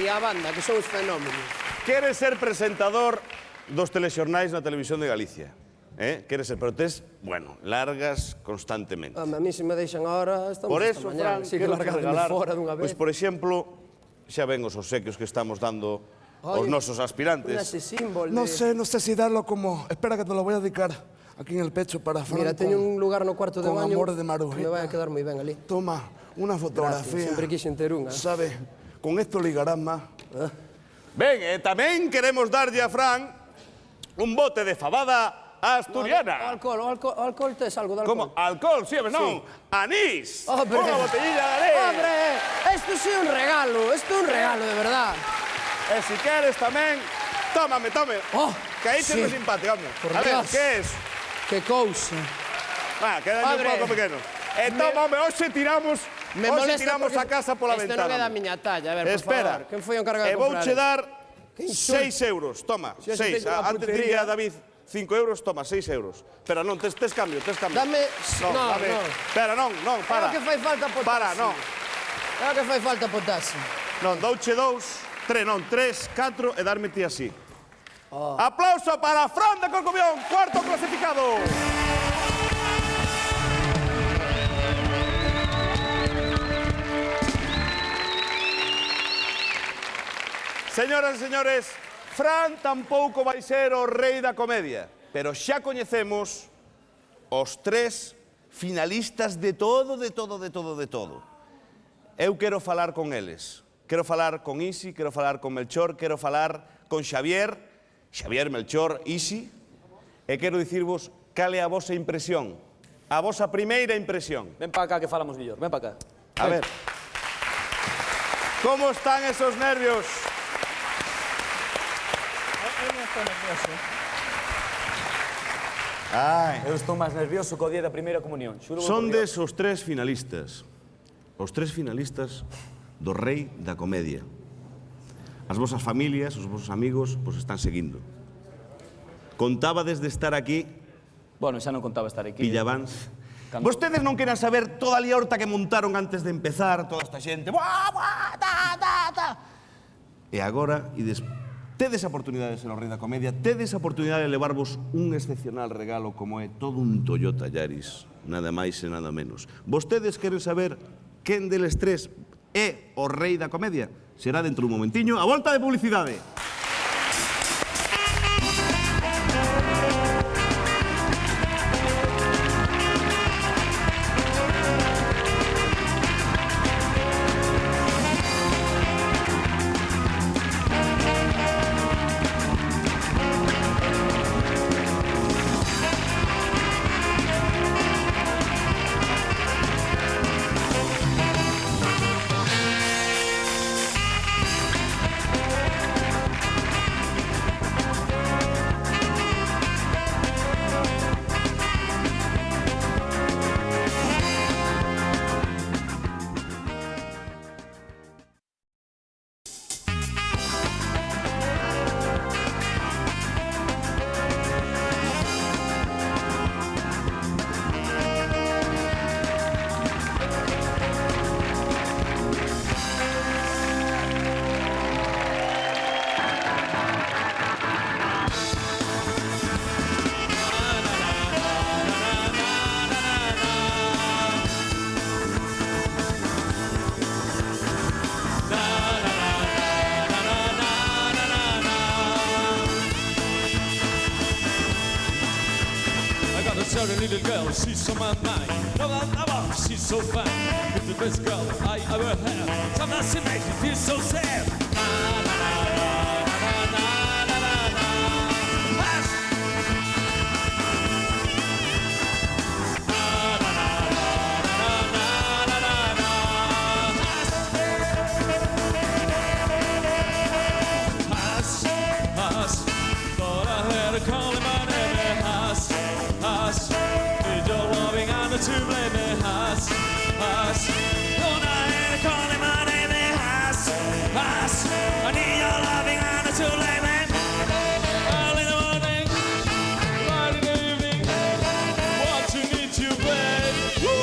V: E a banda, que son os fenómenos.
B: Queres ser presentador dos telexornais na Televisión de Galicia. Queres ser, pero tes, bueno, largas constantemente.
V: A mí se me deixan ahora, estamos
B: por
V: esta
B: eso,
V: mañana.
B: Fran, quero regalar,
V: fora dunha vez.
B: pois, por exemplo, xa ven os obsequios que estamos dando aos nosos aspirantes.
V: Ese símbolo.
E: No sé si darlo como... Espera que te lo voy a dedicar aquí en el pecho para Fran.
V: Mira, teño un lugar no cuarto de baño
E: amor de Maru.
V: que me vai a quedar moi ben ali.
E: Toma, una fotografía.
V: Gracias, sempre quixen ter unha.
E: ¿Sabes? Con esto ligarás más.
B: Ben, tamén queremos darlle a Fran un bote de fabada asturiana.
V: O alcohol tes algo de alcohol.
B: Como? Alcohol, sí, non. Anís.
V: Hombre.
B: Unha botellilla de anís.
V: Hombre, isto sí é un regalo, de verdad.
B: E si queres tamén, tómame. Que aí te simpático, hombre. A ver, que é eso?
V: Que cousa.
B: Queda un pouco pequeno. E tómame, hoxe tiramos a casa pola ventana.
V: Isto non é da miña talla, a ver, por favor. Quen foi o encargado de comprar?
B: E vouche dar 6 euros, toma, 6. Antes diría David 5 euros, toma, 6 euros. Pero non, tes cambio.
V: Dame... No.
B: Espera, non, para.
V: É o que fai falta potaxe.
B: Para, non.
V: É o que fai falta potaxe.
B: Non, douche 2, 3, 4 e darme ti así. Aplauso para Fran de Corcubión, cuarto clasificado. Señoras e señores, Fran tampouco vai ser o rei da comedia, pero xa coñecemos os 3 finalistas de todo. Eu quero falar con eles. Quero falar con Isi, quero falar con Melchor, quero falar con Xavier, Melchor, Isi, e quero dicirvos cal é a vosa impresión, a vosa primeira impresión.
Q: Ven para acá que falamos mellor, ven para acá.
B: A ver. Como están esos nervios?
Q: Eu estou máis nervioso co día da primeira comunión.
B: Sondes os 3 finalistas. Os 3 finalistas do rei da comedia. As vosas familias, os vosos amigos, vos están seguindo. Contábades de estar aquí...
Q: Bueno, xa non contaba estar aquí.
B: Pillavans. Vostedes non queran saber toda a liorta que montaron antes de empezar, toda esta xente. E agora, tedes a oportunidade de ser o rei da comedia, tedes a oportunidade de levarvos un excepcional regalo como é todo un Toyota Yaris, nada máis e nada menos. Vostedes queren saber quen deles tres é o rei da comedia? Será dentro dun momentiño. A volta de publicidade.
J: Sorry, little girl, she's on my mind. No, she's so fine. It's the best girl I ever had. Sometimes she makes me feel so sad. To blame me, Haas, Haas. Don't I hear calling my name, Haas, Haas. I need your loving hand to blame me. Early in the morning, right in the evening, what you need to blame. Woo!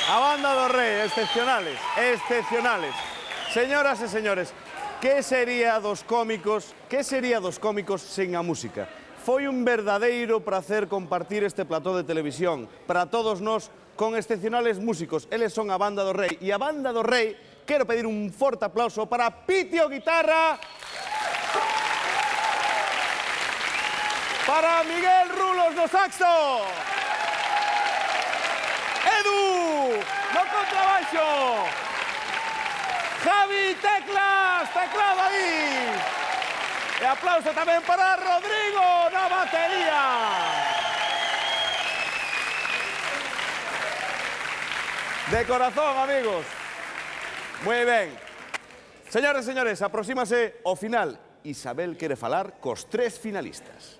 B: A banda do rei, excepcionales, excepcionales. Señoras e señores, que sería dos cómicos sen a música? Foi un verdadeiro placer compartir este plató de televisión para todos nós con excepcionales músicos. Eles son a banda do rei. E a banda do rei, quero pedir un forte aplauso para Pitio Guitarra, para Miguel Rulos no saxo, Edu no contrabaixo, Javi teclas, teclado aí. E aplauso tamén para Rodrigo na batería. De corazón, amigos. Moi ben. Señores e señores, aproxímase o final. Isabel quere falar cos tres finalistas.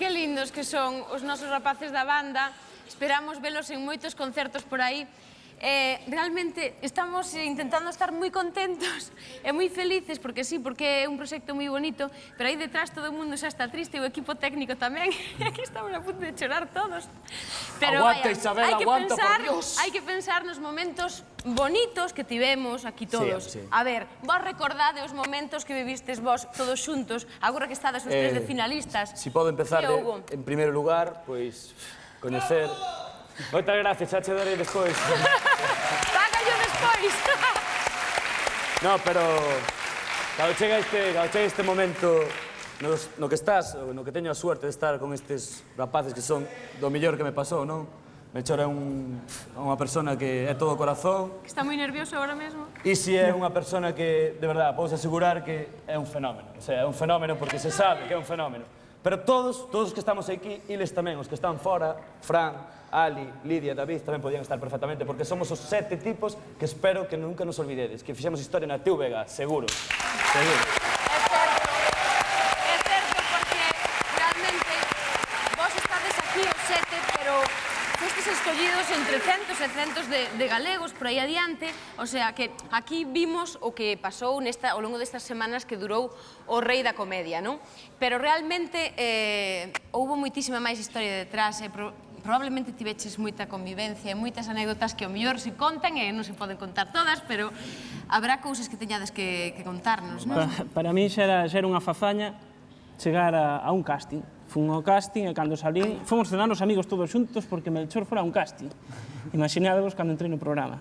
R: Que lindos que son os nosos rapaces da banda. Esperamos velos en moitos concertos por aí. Realmente estamos intentando estar moi contentos e moi felices, porque sí, porque é un proxecto moi bonito, pero aí detrás todo o mundo xa está triste e o equipo técnico tamén. E aquí estamos a punto de chorar todos. Pero
L: aguanta,
R: vaya,
L: Isabel, aguanta, por Dios.
R: Hai que pensar nos momentos bonitos que tivemos aquí todos.
L: Sí.
R: A ver, vos recordade os momentos que vivistes vos todos xuntos, agora que estades os tres de finalistas.
L: Si podo empezar en primeiro lugar, pois coñecer. Moitas gracias, xa che darei despois.
R: Págallo despois.
L: No, pero cando chega este momento no que estás, no que teño a suerte de estar con estes rapaces que son do mellor que me pasou, non?
F: Melchor é unha persona que é todo corazón.
R: Que está moi nervioso agora mesmo.
F: Isi é unha persona que, de verdad, podes asegurar que é un fenómeno. O sea, é un fenómeno porque se sabe que é un fenómeno. Pero todos os que estamos aquí, eles tamén, os que están fora, Fran, Ali, Lidia, David, tamén podían estar perfectamente, porque somos os 7 tipos que espero que nunca nos olvidedes, que fixemos historia na TVG, seguro. Seguro.
R: É certo, porque realmente vos estades aquí os 7, pero fostes escollidos entre centos e centos de galegos por aí adiante, o sea que aquí vimos o que pasou ao longo destas semanas que durou o Rei da Comedia, non? Pero realmente houbo moitísima máis historia detrás, probablemente tiveches moita convivencia e moitas anécdotas que ao mellor se contan e non se poden contar todas, pero habrá cousas que teñades que contarnos, non?
T: Para mí xa era unha fazaña chegar a un casting. Fun ao casting e cando salín, fomos cenar os amigos todos xuntos porque Melchor fora un casting. Imaginadevos cando entrei no programa.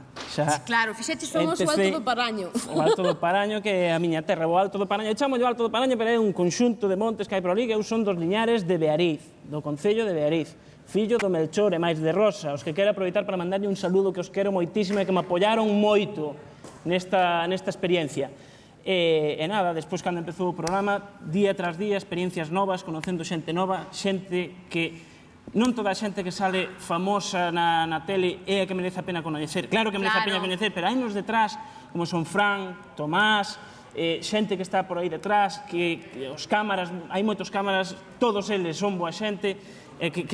R: Claro, fixeches famoso o Alto do Paraño.
T: O Alto do Paraño, que é a miña terra, o Alto do Paraño. Eu chamo o Alto do Paraño, pero é un conxunto de montes que hai por ali, que eu son dos liñares de Beariz, do Concello de Beariz. Fillo do Melchor e máis de Rosa, os que quero aproveitar para mandarlle un saludo que os quero moitísimo e que me apoyaron moito nesta experiencia. E nada, despois cando empezou o programa, día tras día, experiencias novas, conocendo xente nova, xente que non toda a xente que sale famosa na tele é a que merece a pena coñecer. Claro que merece a pena coñecer, pero hai nos detrás, como son Fran, Tomás, xente que está por aí detrás, que os cámaras, hai moitos cámaras, todos eles son boa xente, que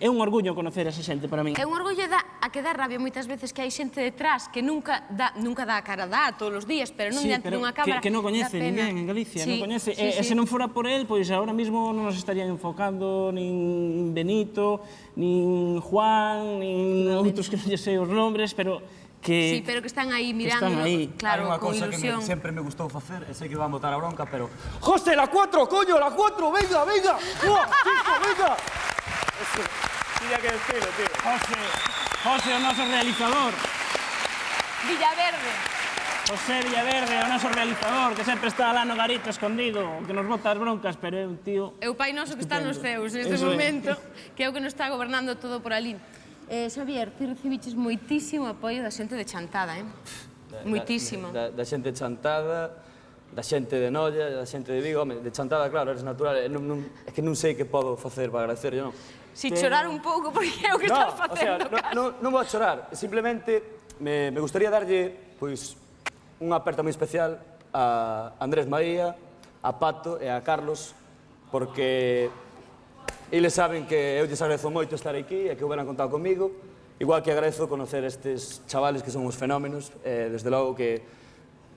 T: é un orgullo conocer esa xente para min.
R: É un orgullo a que dá rabia moitas veces que hai xente detrás que nunca dá a cara todos os días, pero non diante dunha cámara.
T: Que non coñece ninguén en Galicia, non coñece. E se non fora por él, pois agora mesmo non nos estarían enfocando nin Benito, nin Juan, nin outros que non lle sei os nombres, pero que...
R: Sí, pero que están aí mirando, claro, con ilusión.
F: Hai unha cousa que sempre me gustou facer, e sei que van botar a bronca, pero...
U: José, la 4, coño, la 4, venga, venga. ¡Buah, Chico, venga!
T: Tiña que decirlo, tío. José, o noso realizador.
R: Villaverde.
T: José Villaverde, o noso realizador, que sempre está lá no garito escondido, que nos bota as broncas, pero é un tío...
R: É o Pai Noso que está nos ceus neste momento, que é o que nos está gobernando todo por ali. Xavier, ti recibiches moitísimo apoio da xente de Chantada, moitísimo.
F: Da xente de Chantada, da xente de Noia, da xente de Vigo, home, de Chantada, claro, eres natural, é que non sei que podo facer para agradecer, non?
R: Si chorar un pouco, porque é o que estás facendo.
F: Non vou a chorar, simplemente me gustaría darlle, pois, unha aperta moi especial a Andrés Maía, a Pato e a Carlos, porque eles saben que eu lles agradezo moito estar aquí e que houberan contado comigo, igual que agradezo conocer estes chavales que son os fenómenos, desde logo que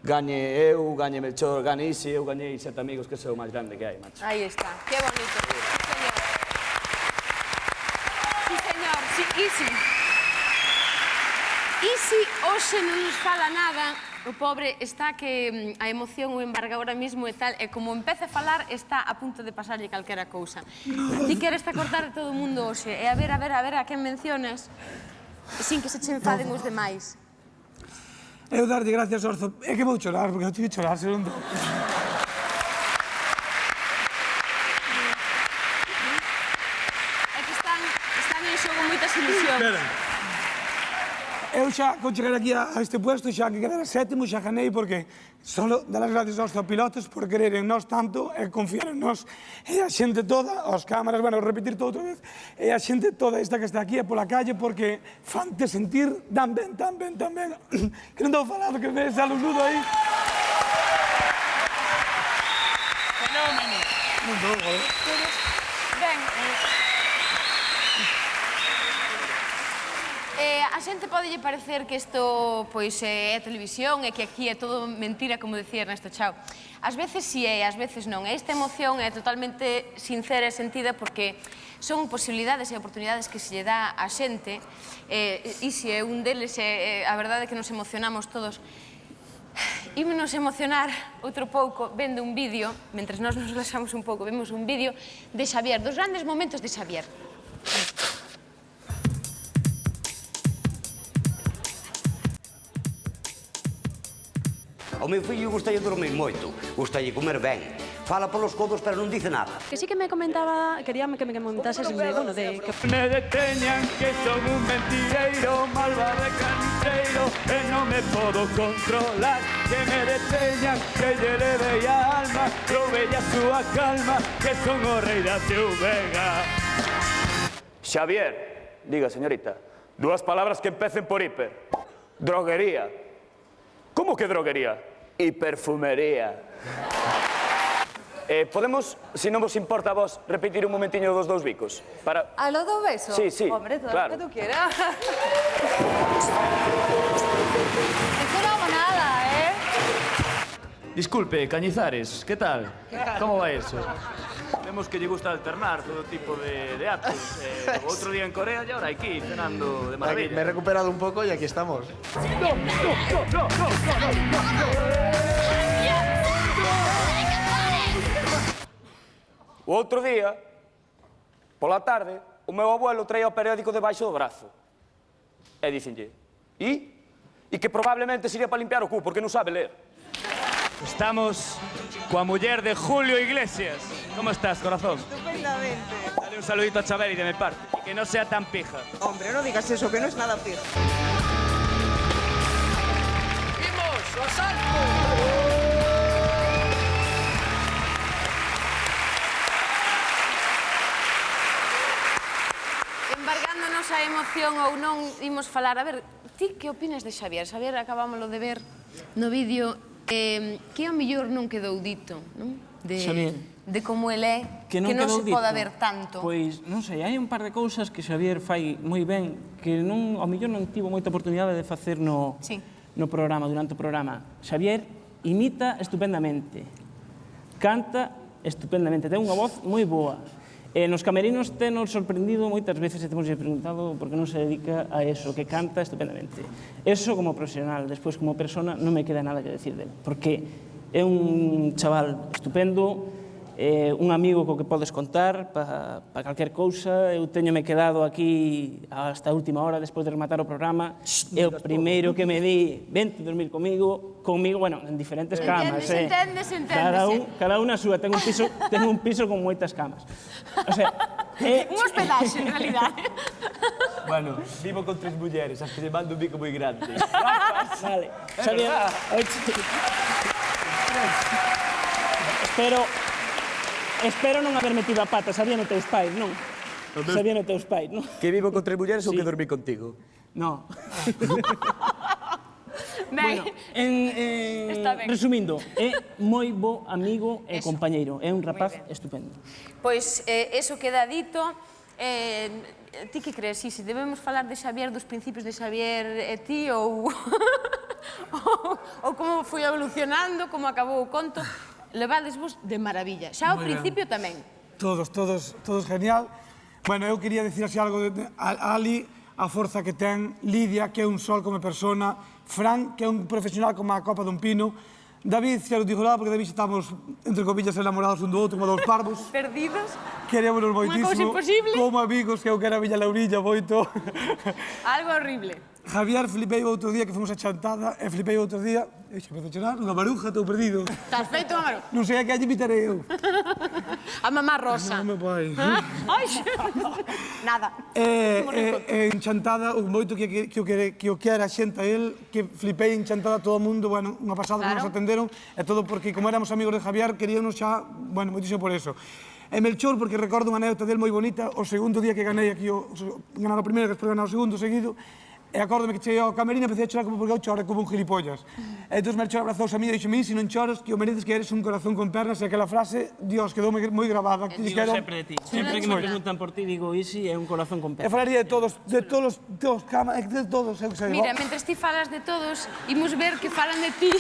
F: gañe eu, gañe Melchor, gañe Isi, eu gañei 7 amigos, que é o máis grande que hai, macho.
R: Aí está, que bonito. Sí, señor. Sí, Isi. Isi hoxe non nos fala nada, o pobre está que a emoción o embarga ahora mismo e tal, e como empece a falar está a punto de pasarlle calquera cousa. Ti queres cortar de todo o mundo hoxe, e a ver a quen mencionas, sin que se che enfaden os demais.
P: Eu darlle gracias, Orzo. É que vou chorar, porque eu tive que chorar, se non...
R: É que están en xogo moitas ilusións.
P: Eu xa, con chegar aquí a este puesto, xa que quedara 7º, xa ganei, porque solo dar as gracias aos pilotos por querer en nós tanto e confiar en nós. E a xente toda, as cámaras, bueno, repetir todo outra vez, e a xente toda esta que está aquí é pola calle, porque fante sentir tan ben, que non estou falando, que me sale un nudo aí.
R: Fenómeno.
P: Non estou, joder.
R: Ben, a xente podelle parecer que isto é televisión e que aquí é todo mentira, como decía Ernesto Chao. Ás veces si é, ás veces non. Esta emoción é totalmente sincera e sentida porque son posibilidades e oportunidades que se lle dá a xente e se é un deles, a verdade é que nos emocionamos todos. Ímonos emocionar outro pouco vendo un vídeo, mentre nós nos relaxamos un pouco, vemos un vídeo de Xavier, dos grandes momentos de Xavier.
W: Ao meu fillo gustalle dormir moito, gustalle comer ben,
D: Fala polos codos, pero non dice nada.
K: Que sí que me comentaba, quería que me comentases de, bueno, de...
J: Me deteñan que son un mentireiro, malvado e caniteiro, e non me podo controlar. Que me deteñan, que lle levei a alma, roubei a súa calma, que son o rei da Vega.
Q: Xavier, diga, señorita, 2 palabras que empecen por hiper. Droguería. ¿Cómo que droguería? Y perfumería. Podemos, si non vos importa a vos, repetir un momentiño dos 2 bicos? Para...
S: ¿A lo do beso?
Q: Sí, sí,
S: Hombre, todo
Q: claro.
S: lo que tú quieras. Eso no hago nada, ¿eh?
N: Disculpe, Cañizares, ¿qué tal? ¿Cómo va eso? Vemos que lle gusta alternar todo tipo de actos. Outro día en Corea y ahora aquí, cenando de maravilla.
W: Me he recuperado un poco y aquí estamos.
C: O outro día, pola tarde, o meu abuelo traía o periódico debaixo do brazo. E dicenlle, e que probablemente sería para limpiar o cu, porque non sabe ler.
N: Estamos coa muller de Julio Iglesias. ¿Cómo estás, corazón?
X: Estupendamente.
N: Dale un saludito a Chabeli de mi parte. Y que no sea tan pija.
X: Hombre, no digas eso, que no es nada pija.
L: ¡Vimos! ¡O asalto!
R: Embargándonos a emoción ou non, imos falar. A ver, ti que opinas de Xavier? Xavier, acabámoslo de ver no vídeo. Que ao mellor non quedou dito, non?
T: Xavier.
R: De como ele é, que non se pode ver tanto.
T: Pois, non sei, hai un par de cousas que Xavier fai moi ben, que non, ao mellor non tivo moita oportunidade de facer no programa, durante o programa. Xavier imita estupendamente, canta estupendamente, ten unha voz moi boa. Nos camerinos tenos sorprendido moitas veces e temos preguntado por que non se dedica a eso, que canta estupendamente. Eso como profesional, despois como persona non me queda nada que decir dele, porque é un chaval estupendo, un amigo co que podes contar para calquer cousa. Eu teñome quedado aquí hasta a última hora despois de rematar o programa. É o primeiro que me di, vente dormir comigo, bueno, en diferentes camas.
R: Enténdese.
T: Cada unha súa, ten un piso con moitas camas. O sea,
R: un hospedaxe, en realidade.
F: Bueno, vivo con 3 mulleres, as que lle mando un bico moi grande.
T: Vale. Xavier, espero non haber metido a pata, sabía no teus pais, non? Sabía no teus pais, non?
F: Que vivo con 3 mulleres ou que dormí contigo?
T: No.
R: Bueno,
T: resumindo, é moi bo amigo e compañeiro, é un rapaz estupendo.
R: Pois, eso queda dito. Ti que crees, se debemos falar de Xavier, dos principios de Xavier e ti, ou como foi evolucionando, como acabou o conto? Levades vos de maravilla. Xa ao principio tamén.
P: Todos genial. Bueno, eu quería dicir así algo de Ali, a forza que ten, Lidia, que é un sol como persona, Fran, que é un profesional como a copa dun pino, David, xa non digo nada, porque David estamos, entre comillas, enamorados un do outro, como dos parvos.
R: Perdidos.
P: Querémonos moitísimo.
R: Unha cousa imposible.
P: Como amigos, que eu quero a Villa Laurilla moito.
R: Algo horrible.
P: Javier, flipei outro día que fomos a Chantada, e flipei outro día, e xa me chorar, unha maruja, estou perdido.
R: Estás feito unha maruja?
P: Non sei a que lle invitarei eu.
R: A mamá Rosa.
P: Non me vai.
R: Ai, nada.
P: En Chantada, o moito que o quera a xente a él, que flipei en Chantada todo o mundo, bueno, unha pasada que nos atenderon, e todo porque, como éramos amigos de Javier, queríamos xa, bueno, moitísimo por eso. E Melchor, porque recordo unha anécdota del moi bonita, o segundo día que ganei aquí, ganar o primeiro, que despois ganar o segundo seguido, e acórdome que cheguei ao camerino e empecé a chorar como porque eu choro como un gilipollas. E entón Melchor abrazouse a mí e dixo, mí, se non choras, que o mereces que eres un corazón con pernas, e aquela frase, Dios, quedou moi grabada.
T: Digo sempre de ti. Sempre que me preguntan por ti, digo, Isi é un corazón con pernas.
P: E falaría de todos, de todos, eu que sei.
R: Mira, mentre ti falas de todos, imos ver que falan de ti.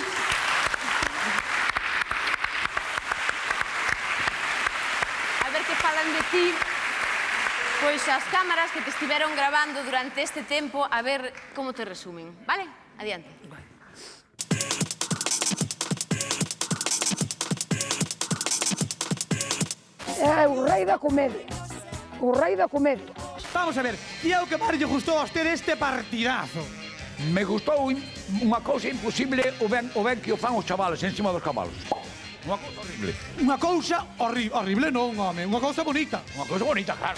R: A ver que falan de ti. Pois as cámaras que te estiveron grabando durante este tempo, a ver como te resumen, vale? Adiante.
O: É o rei da comedia. O rei da comedia.
U: Vamos a ver, e é o que máis lle gustou a usted este partidazo?
Y: Me gustou unha cousa imposible o ben que o fan os chavales encima dos cabalos.
U: Unha cousa horrible. Unha cousa horrible non, home. Unha cousa bonita. Unha cousa bonita, claro.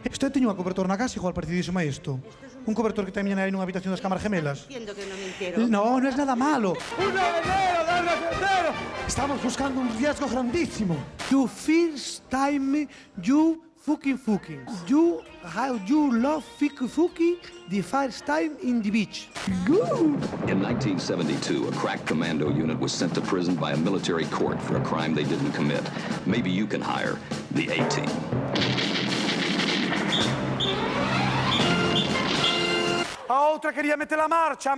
U: Isto teño unha cobertor na casa igual parecidísimo a isto. Un cobertor que tamén hai nunha habitación das cámaras gemelas.
X: Entiendo que non me entero.
U: No, non é nada malo. ¡Un revenero! Estamos buscando un riesgo grandísimo. You first time you fucking. How you love fucking the first time in the beach.
A: In 1972, a crack commando unit was sent to prison by a military court for a crime they didn't commit. Maybe you can hire the A-Team.
U: A outra quería meter a marcha.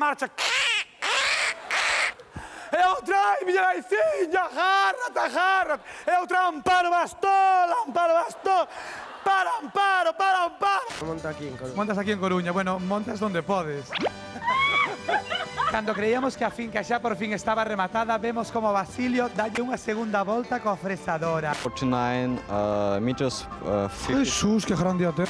U: E outra, ai, miña naiciña, agárrate. E outra, Amparo Bastón. Para, Amparo. Montas aquí en Coruña. Bueno, montas donde podes. Cando creíamos que a finca xa por fin estaba rematada, vemos como Basilio dalle unha segunda volta coa fresadora.
G: 49 meters.
U: Jesús, que grandeate.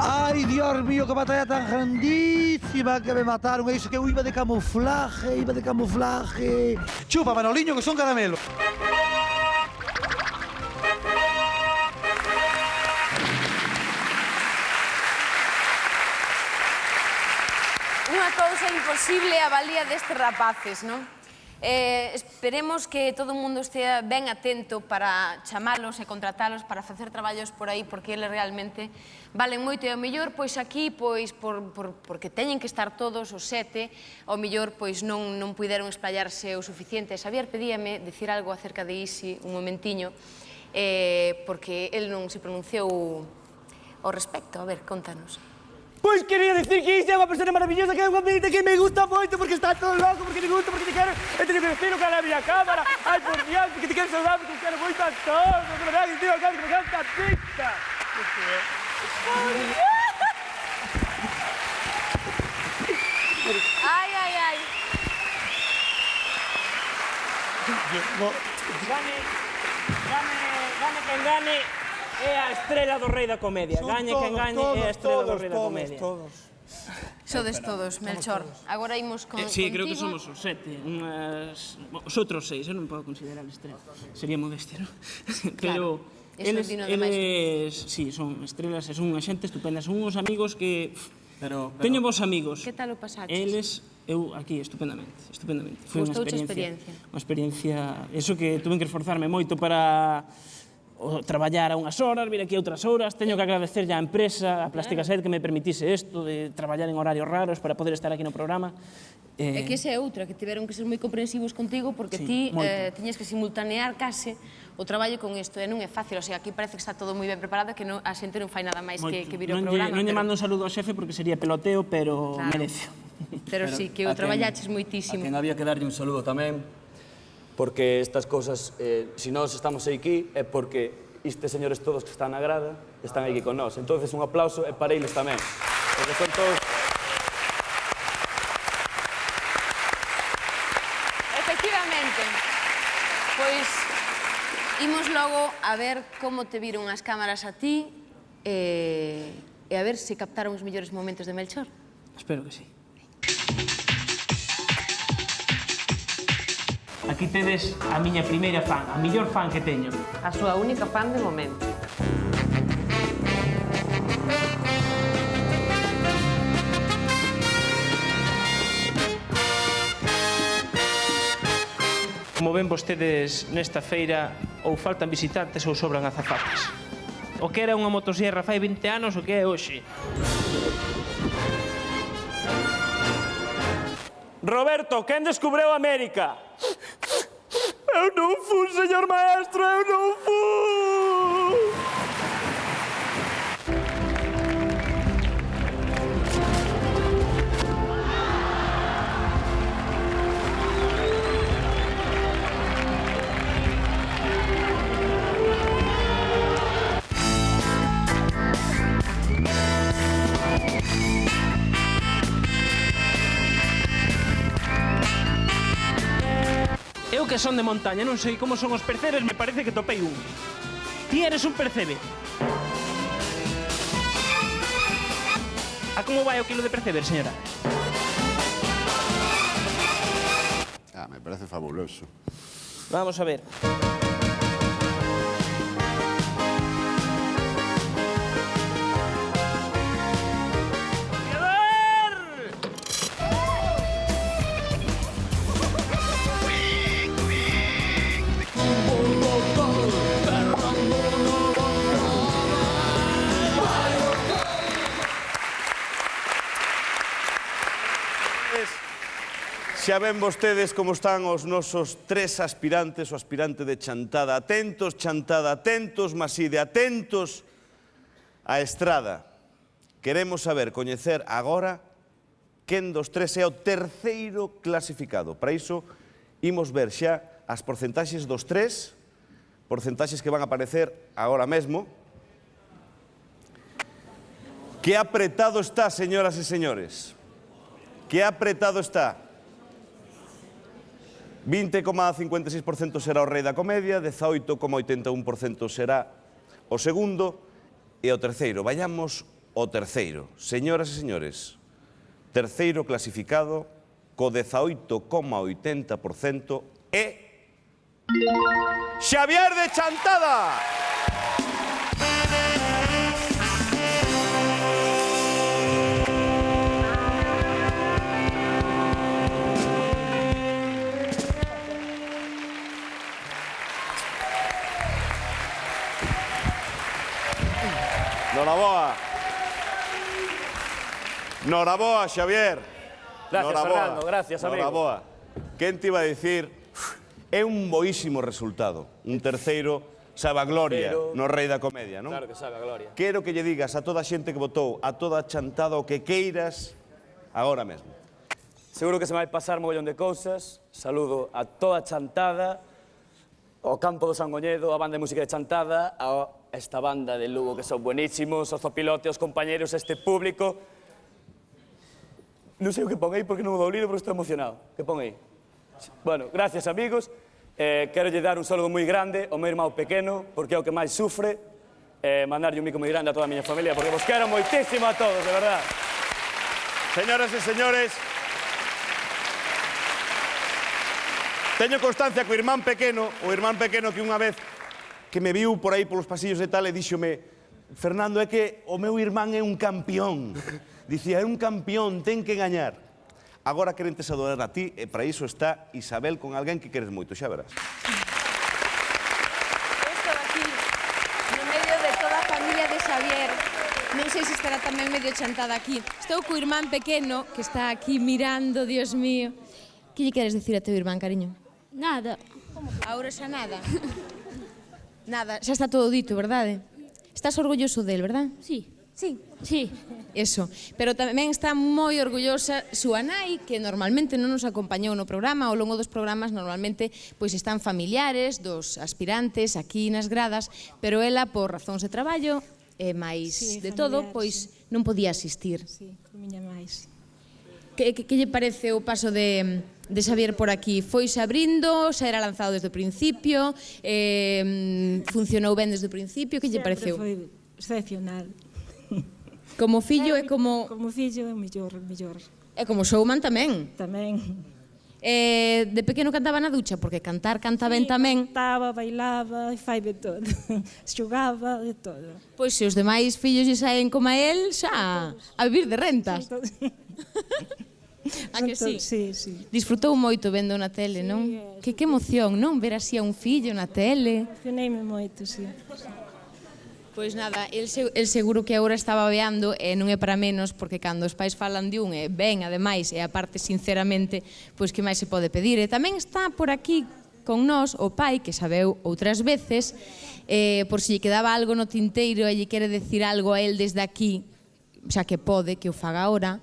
U: Ai, Dios mío, que batalla tan grandísima que me mataron. E iso que eu iba de camuflaje. Chupa, Manoliño, que son caramelo.
R: Unha cousa imposible a valía destes rapaces, non? Esperemos que todo o mundo estea ben atento para chamalos e contratalos para facer traballos por aí, porque eles realmente valen moito e ao mellor, pois aquí, pois, porque teñen que estar todos os 7, ao mellor, pois, non puideron esplayarse o suficiente. Xavier pedíame dicir algo acerca de Isi un momentiño, porque el non se pronunciou ao respecto. A ver, contanos.
U: Pois quería decir que Isi é unha persona maravillosa, que é unha amiga que me gusta moito, porque está todo loco, porque me gusta, porque te quero, e teño que decirlo cara a miña cámara. Ai, por Dios, porque te quero saudar, porque te quero moito a todos, de verdade, que tío, que me canta a pizza.
R: Ai.
T: Gane quen gane, é a estrela do Rei da Comedia. Gañe quen gañe, é a estrela do Rei da Comedia.
R: Sodes todos, Melchor. Agora imos contigo.
T: Sí, creo que somos os 7. Os outros 6, eu non podo considerar estrela. Sería modestia, non? Pero eles, sí, son estrelas e son unha xente estupenda. Son uns amigos que... Teño vos amigos.
R: Que tal o pasaches?
T: Eles, eu aquí, estupendamente. Foi unha
R: Gustouche
T: experiencia. Unha experiencia... Eso que tuve que esforzarme moito para traballar a unhas horas, vir aquí a outras horas. Teño que agradecerlle á empresa, a Plástica Set, que me permitise isto, de traballar en horarios raros para poder estar aquí no programa.
R: É que esa é outra, que tiveron que ser moi comprensivos contigo, porque ti tiñes que simultanear case o traballo con isto, e non é fácil. O sea, aquí parece que está todo moi ben preparado, que a xente non fai nada máis que vir o programa.
T: Non lle mando un saludo ao xefe porque sería peloteo, pero merecio.
R: Pero sí, que o traballaches moitísimo.
F: A quen había que darlle un saludo tamén, porque estas cosas, se nós estamos aquí, é porque estes señores todos que están na grada están aquí con nós. Entonces, un aplauso é para eles tamén, porque son todos...
R: Efectivamente. Pois, imos logo a ver como te viron as cámaras a ti e a ver se captaron os mellores momentos de Melchor.
T: Espero que sí. Aquí tedes a miña primeira fan, a mellor fan que teño.
I: A súa única fan de momento.
T: Como ven vostedes nesta feira, ou faltan visitantes ou sobran azafatas. O que era unha motosierra fai 20 anos, o que é hoxe.
Q: Roberto, quen descubreu América? Eu non fun, señor maestro, eu non fun!
T: Eu que son de montaña, non sei como son os percebes, me parece que topei un. Ti eres un percebe. A como vai o kilo de perceber, señora?
M: Me
E: Me parece fabuloso.
T: Vamos a ver.
B: Xa ven vostedes como están os nosos tres aspirantes, o aspirante de Chantada. Atentos, Chantada, atentos, Maside, atentos á estrada. Queremos saber, coñecer agora quen dos tres é o terceiro clasificado. Para iso, imos ver xa as porcentaxes dos tres, porcentaxes que van a aparecer agora mesmo. Que apretado está, señoras e señores. Que apretado está. 20,56% será o Rei da Comedia, 18,81% será o segundo e o terceiro. Vayamos ao terceiro. Señoras e señores, terceiro clasificado co 18,80% é Xavier de Chantada. Noraboa. Noraboa, Xavier.
F: Gracias, Fernando, gracias, amigo.
B: Noraboa. Quen te iba a dicir? É un boísimo resultado. Un terceiro sabe a gloria no Rei da Comedia, non?
F: Claro que sabe a gloria.
B: Quero que lle digas a toda a xente que votou, a toda a Chantada, o que queiras agora mesmo.
F: Seguro que se vai pasar mogollón de cousas. Saludo a toda a Chantada, ao campo do Sangoñedo, a banda de música de Chantada, a esta banda de Lugo que son buenísimos, os zopilotes, os compañeros, este público. Non sei o que pon aí porque non o dou lido, pero estou emocionado. Que pon aí? Bueno, gracias, amigos. Quero lle dar un saludo moi grande ao meu irmão pequeno, porque é o que máis sufre. Mandarlle un mico moi grande a toda a miña familia, porque vos quero moitísimo a todos, de verdad.
B: Señoras e señores, teño constancia que o irmán pequeno que unha vez que me viu por aí polos pasillos e tal, e díxome: Fernando, é que o meu irmán é un campión. Dicía, é un campión, ten que gañar. Agora querentes adorar a ti, e para iso está Isabel con alguén que queres moito, xa verás.
R: Estou aquí, no medio de toda a familia de Xavier. Non sei se estará tamén medio Chantada aquí. Estou co irmán pequeno, que está aquí mirando, Dios mío. Que lle queres dicir a teu irmán, cariño?
H: Nada.
R: Ahora xa nada. Nada, xa está todo dito, verdade? Estás orgulloso del, verdad?
H: Sí. Sí.
R: Eso, pero tamén está moi orgullosa súa nai, que normalmente non nos acompañou no programa. Ao longo dos programas normalmente pois están familiares dos aspirantes aquí nas gradas, pero ela, por razóns de traballo e máis de todo, pois non podía asistir.
H: Sí, con miña máis.
R: Que lle parece o paso de Xavier por aquí? Foise abrindo, xa era lanzado desde o principio, funcionou ben desde o principio, que lle pareceu?
H: Sempre foi excepcional.
R: Como fillo e como...
H: Como fillo é mellor.
R: E como showman tamén.
H: Tamén.
R: De pequeno cantaba na ducha, porque cantar canta ben tamén.
H: Cantaba, bailaba, fai de todo. Xogaba, de todo.
R: Pois se os demais fillos lle saen como a él, xa a vivir de rentas. A que sí?
H: Sí.
R: Disfrutou moito vendo na tele, non? Que emoción, non? Ver así a un fillo na tele.
H: Emocioneime moito, sí.
R: Pois nada, el seguro que agora estaba veando, e non é para menos, porque cando os pais falan de un, e ben, ademais, e aparte, sinceramente, pois que máis se pode pedir. E tamén está por aquí con nós o pai, que sabeu outras veces, por si lle quedaba algo no tinteiro e lle quere decir algo a él desde aquí, xa que pode, que o faga agora.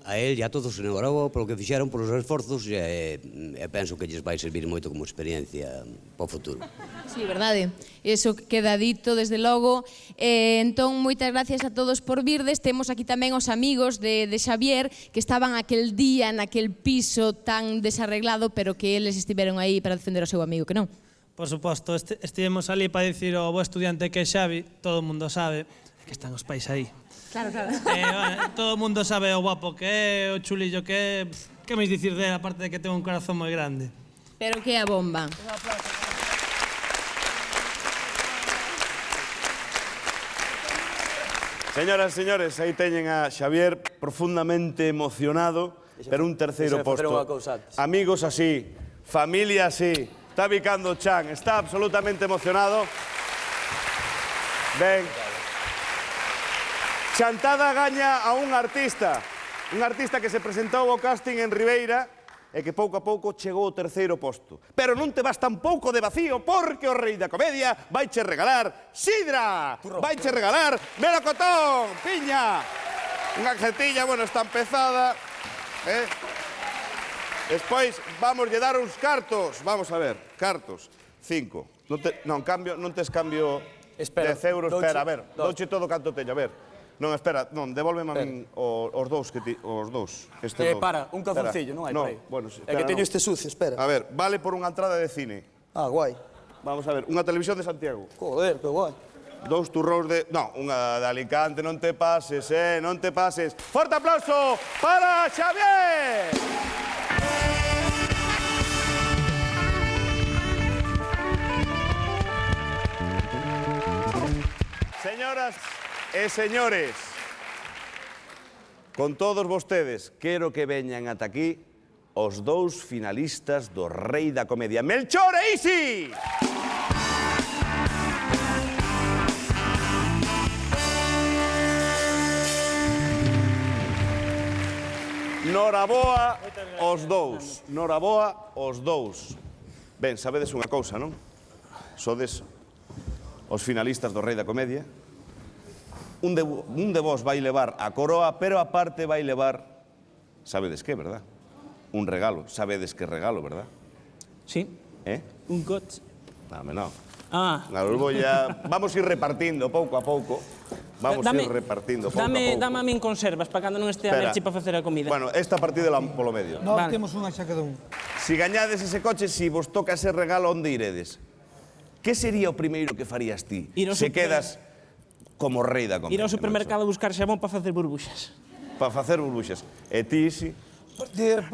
D: A él e a todos en Noraboa polo que fixeron, polos esforzos, e penso que lles vai servir moito como experiencia para o futuro.
R: Sí, verdade. Eso queda dito, desde logo. Entón, moitas gracias a todos por virdes. Temos aquí tamén os amigos de Xavier, que estaban aquel día naquel piso tan desarreglado, pero que eles estiveron aí para defender o seu amigo, que non?
M: Por suposto, estivemos ali para dicir ao bo estudiante que é Xavi, todo o mundo sabe que están os pais aí.
R: Claro.
M: Todo o mundo sabe o guapo que é, o chulillo que Que me dicir dela, aparte de que ten un corazón moi grande?
R: Pero que é a bomba.
B: Señoras e señores, aí teñen a Xavier profundamente emocionado, pero un terceiro posto. Amigos así, familia así, está bicando Chan, está absolutamente emocionado. Ben, Chantada gaña a un artista que se presentou ao casting en Ribeira e que pouco a pouco chegou ao terceiro posto. Pero non te vas tampouco de vacío, porque o Rei da Comedia vai che regalar sidra, vai che regalar melocotón, piña, unha getilla, bueno, está empezada. Despois vamos lle dar uns cartos, vamos a ver, cartos, 5. Non, cambio, non tes cambio 10 euros, espera, a ver, douche todo canto teño, a ver. Non, espera, non, devolveme a min os dous que ti, os dous.
F: Para, un calzoncillo, non hai por aí.
B: Bueno,
F: é que teño este sucio, espera.
B: A ver, vale por unha entrada de cine.
F: Ah, guai.
B: Vamos a ver, unha televisión de Santiago.
F: Joder, que guai.
B: 2 turrós de... Non, unha de Alicante, non te pases, non te pases. Forte aplauso para Xavier! Señoras e señores, con todos vostedes, quero que veñan ata aquí os dous finalistas do Rei da Comedia, Melchor e Isi! Noraboa os dous, noraboa os dous. Ben, sabedes unha cousa, non? Sodes os finalistas do Rei da Comedia. Un de vos vai levar a coroa, pero aparte vai levar, sabedes que, verdad? Un regalo. Sabedes que regalo, verdad?
T: Sí. Un coche.
B: Dame, no.
T: Ah.
B: Vamos a ir repartindo pouco a pouco. Vamos a ir repartindo pouco a pouco.
T: Dame a min conservas para cando non estea a Merchi para facer a comida.
B: Bueno, esta partida polo medio.
P: Nós temos unha xa cada un.
B: Si gañades ese coche, si vos toca ese regalo, onde iredes? Que sería o primeiro que farías ti? Se quedas como Rei da Comedia.
T: Ir ao supermercado a buscar xabón para facer burbuxas.
B: Para facer burbuxas. E ti, Isi? Dios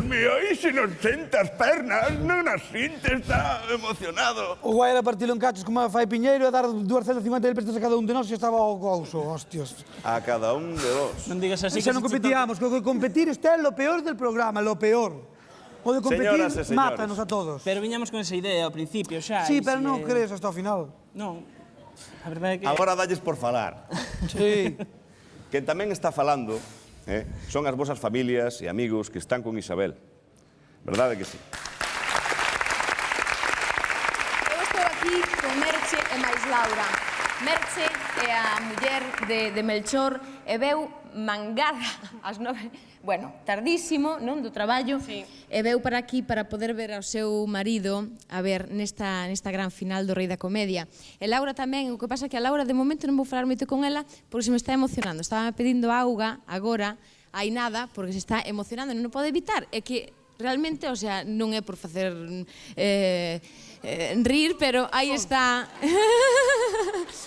B: mío, Isi non senta as pernas, non as sinte, está emocionado.
P: O guai era partirlo en cachos como a Fai Piñeiro e dar 250 pesos a cada un de nós e estaba ao couso, hostias.
B: A cada un de vos.
T: Non digas así
P: que non competíamos, que competir está en lo peor del programa, lo peor. O de competir mátanos a todos.
T: Pero viñamos con esa idea ao principio xa.
P: Sí, pero non crees hasta o final.
T: Non. A verdade é que...
B: Agora dalles por falar.
P: Sí.
B: Quen tamén está falando son as vosas familias e amigos que están con Isabel. Verdade que sí?
R: Eu estou aquí con Merche e máis Laura. Merche é a muller de Melchor e veu mangada ás 9... Bueno, tardísimo, non, do traballo, e veu para aquí para poder ver ao seu marido a ver nesta gran final do Rei da Comedia. E Laura tamén, o que pasa é que a Laura de momento non vou falar moito con ela porque se me está emocionando. Estaba pedindo auga agora, hai nada, porque se está emocionando, non o pode evitar. É que realmente, o sea, non é por facer rir, pero aí está.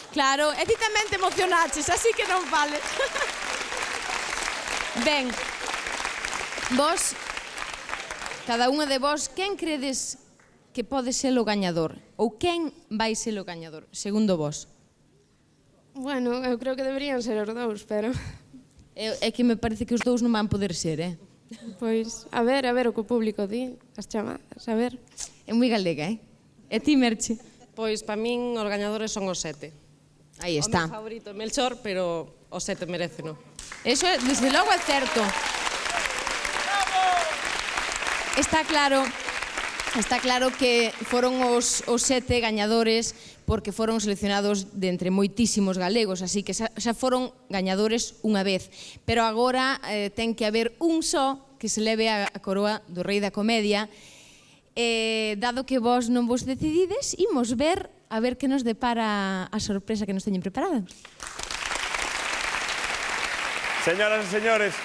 R: Claro, e ti tamén te emocionaches, así que non vale. Ben, vos, cada unha de vos, quen credes que pode ser o gañador? Ou quen vai ser o gañador, segundo vos?
E: Bueno, eu creo que deberían ser os dous, pero...
R: É que me parece que os dous non van poder ser,
E: Pois, a ver o que o público di, as chamadas, a ver.
R: É moi galega, E ti, Merche?
J: Pois, para min, os gañadores son os 7.
R: Aí está.
J: O meu favorito é Melchor, pero os 7 mereceno.
R: Eso, desde logo, é certo. Está claro que foron os 7 gañadores porque foron seleccionados de entre moitísimos galegos, así que xa foron gañadores unha vez. Pero agora ten que haber un só que se leve a coroa do Rei da Comedia. Dado que vos non vos decidides, imos ver a ver que nos depara a sorpresa que nos teñen preparada.
B: Señoras e señores,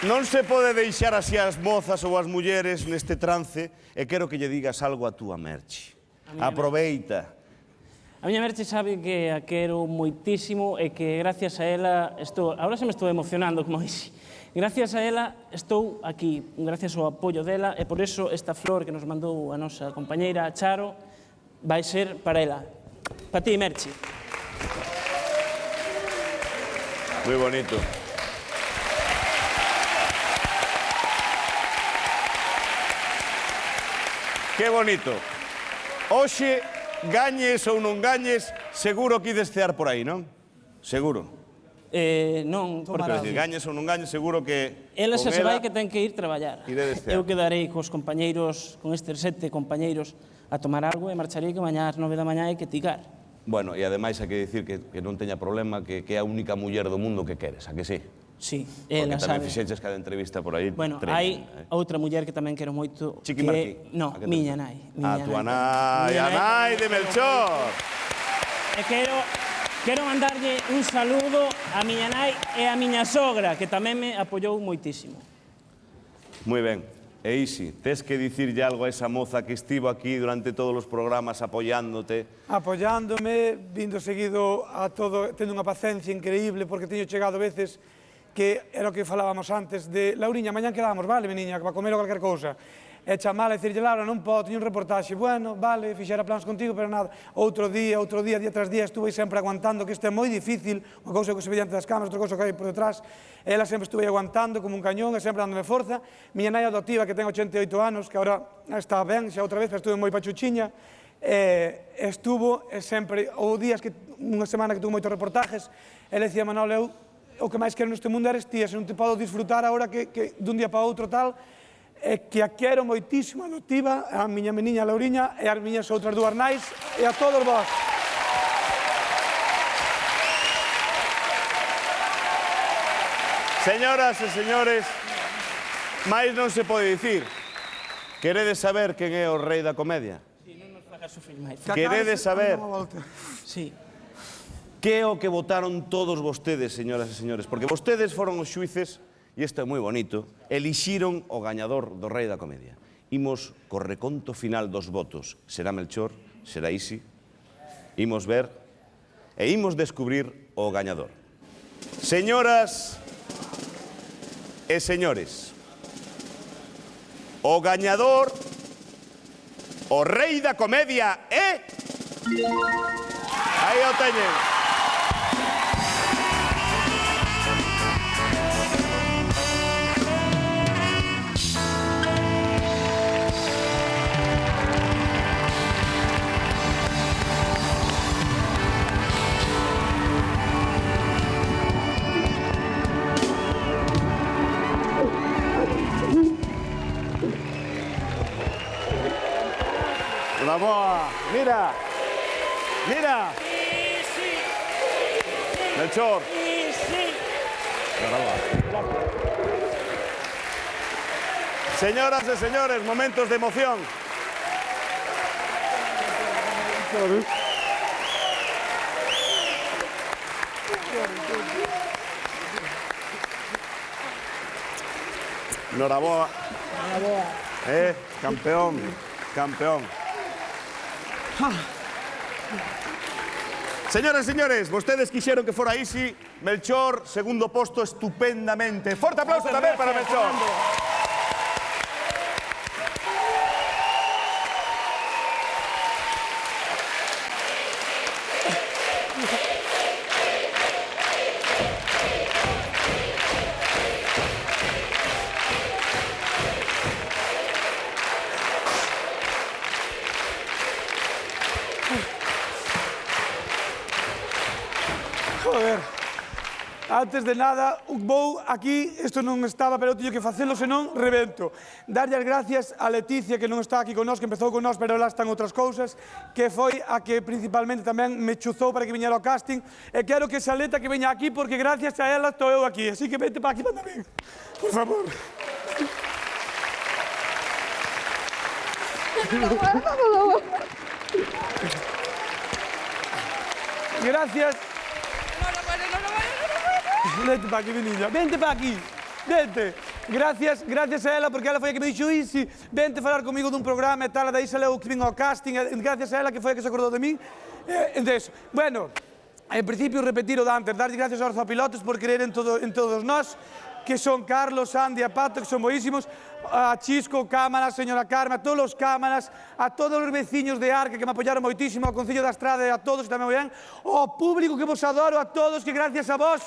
B: non se pode deixar así as mozas ou as mulleres neste trance e quero que lle digas algo a túa Merchi. Aproveita.
T: A miña Merche sabe que a quero moitísimo e que gracias a ela estou... Agora se me estou emocionando como ixe. Gracias a ela estou aquí, gracias ao apoio dela, e por iso esta flor que nos mandou a nosa compañeira Charo vai ser para ela. Para ti, Merche.
B: Moi bonito. Que bonito. Hoxe, gañes ou non gañes, seguro que ides cear por aí, non? Seguro.
T: Non,
B: porque gañes ou non gañes, seguro que...
T: Ela xa se vai que ten que ir traballar.
B: Iredes cear.
T: Eu quedarei cos compañeiros, con estes 7 compañeiros, a tomar algo e marcharei que mañá ás 9 da mañá hai que ticar.
B: Bueno, e ademais hai que dicir que non teña problema, que é a única muller do mundo que queres, a que sí?
T: Sí,
B: Porque
T: ela
B: tamén
T: sabe.
B: fixeches cada entrevista por aí.
T: Bueno, hai outra muller que tamén quero moito.
B: Chiqui Martí.
T: No, miña nai.
B: A túa nai, a nai de Melchor.
T: E quero mandarlle un saludo a miña nai e a miña sogra, que tamén me apoiou moitísimo.
B: Moi ben. E Isi, tes que dicirlle algo a esa moza que estivo aquí durante todos os programas apoiándote?
P: Apoiándome, vindo seguido a todo, tendo unha paciencia increíble, porque teño chegado veces que era o que falábamos antes de Lauriña, mañán quedábamos, vale, meniña, que va comer ou calquer cousa. E chamala e dicirlle, Laura, non podo, teño un reportaxe, bueno, vale, fixera plans contigo, pero nada. Outro día, día tras día, estuve sempre aguantando, que isto é moi difícil, unha cousa que se ve diante das cámaras, outra cousa que hai por detrás. Ela sempre estuve aguantando como un cañón e sempre dándome forza. Miña nai adoptiva, que ten 88 anos, que agora está ben, xa outra vez, pero estuve moi pachuchiña, estuvo sempre, ou días que, unha semana que tuve moitos reportajes, ela dicía, Manolo, eu o que máis quero neste mundo eres ti, se non te podo disfrutar agora que dun día para outro tal, é que a quero moitísimo adoptiva, a miña meniña Lauriña e as miñas outras dúas nais e a todos vós.
B: Señoras e señores, máis non se pode dicir. Queredes saber quen é o rei da comedia?
T: Si, non nos fagas sufrir máis.
B: Queredes saber?
T: Sí.
B: Que é o que votaron todos vostedes, señoras e señores? Porque vostedes foron os xuíces, e isto é moi bonito, elixiron o gañador do Rei da Comedia. Imos co reconto final dos votos. Será Melchor? Será Isi? Imos ver e imos descubrir o gañador. Señoras e señores, o gañador, o Rei da Comedia é... Aí o teñen. Una boa. Mira. Mira. Melchor. Señoras e señores, momentos de emoción. Noraboa. Campeón. Campeón. Señoras e señores, vostedes quixeron que fora Isi, Melchor, segundo posto estupendamente. Forte aplauso tamén para Melchor.
P: Joder, antes de nada, vou aquí, isto non estaba, pero eu teño que facelo, senón rebento. Darlle as gracias a Leticia, que non está aquí con nós, que empezou con nós, pero lá están outras cousas, que foi a que principalmente tamén me chuzou para que viñera ao casting, e quero que esa Leta que veña aquí, porque gracias a ela estou eu aquí, así que vete para aquí tamén, por favor. Gracias. Vente para aquí, meniña. Vente para aquí. Vente. Gracias a ela, porque ela foi a que me dixo Isi, vente falar comigo dun programa e tal, e daí se leu que vin ao casting, e gracias a ela que foi a que se acordou de min. Entonces, bueno, en principio repetir o de antes, darlle gracias aos zopilotes por creer en todos nós, que son Carlos, Andy e Pato, que son boísimos, a Chisco, Cámaras, señora Carme, a todos os cámaras, a todos os veciños de Arca que me apoyaron moitísimo, ao Concello da Estrada e a todos que tamén moi ben, ao público que vos adoro, a todos que gracias a vos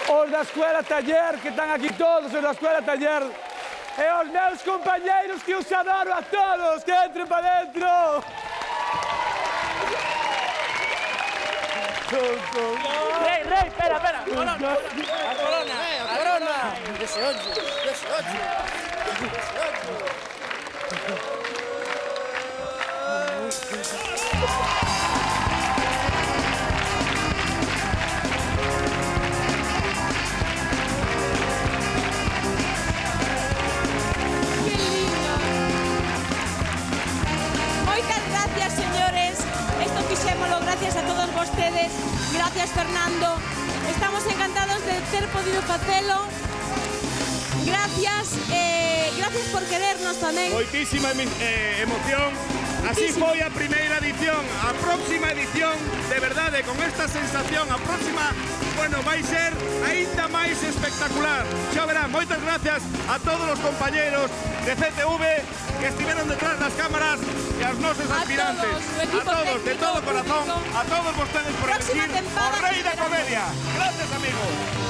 P: os da Escuela Taller, que están aquí todos, os da Escuela Taller, e os meus compañeiros que os adoro a todos, que entren para dentro.
L: Rei, espera. Corona.
K: Gracias a todos vostedes, gracias Fernando, estamos encantados de ter podido facelo, gracias por querernos tamén.
B: Moitísima emoción, así foi a primeira edición, a próxima edición, de verdade, con esta sensación, a próxima, bueno, vai ser aínda máis espectacular. Xa verán, moitas gracias a todos os compañeros de CTV que estiveron detrás das cámaras e aos nosos aspirantes. A todos, de todo corazón, a todos vostedes por elegir o Rei da Comedia. Gracias, amigos.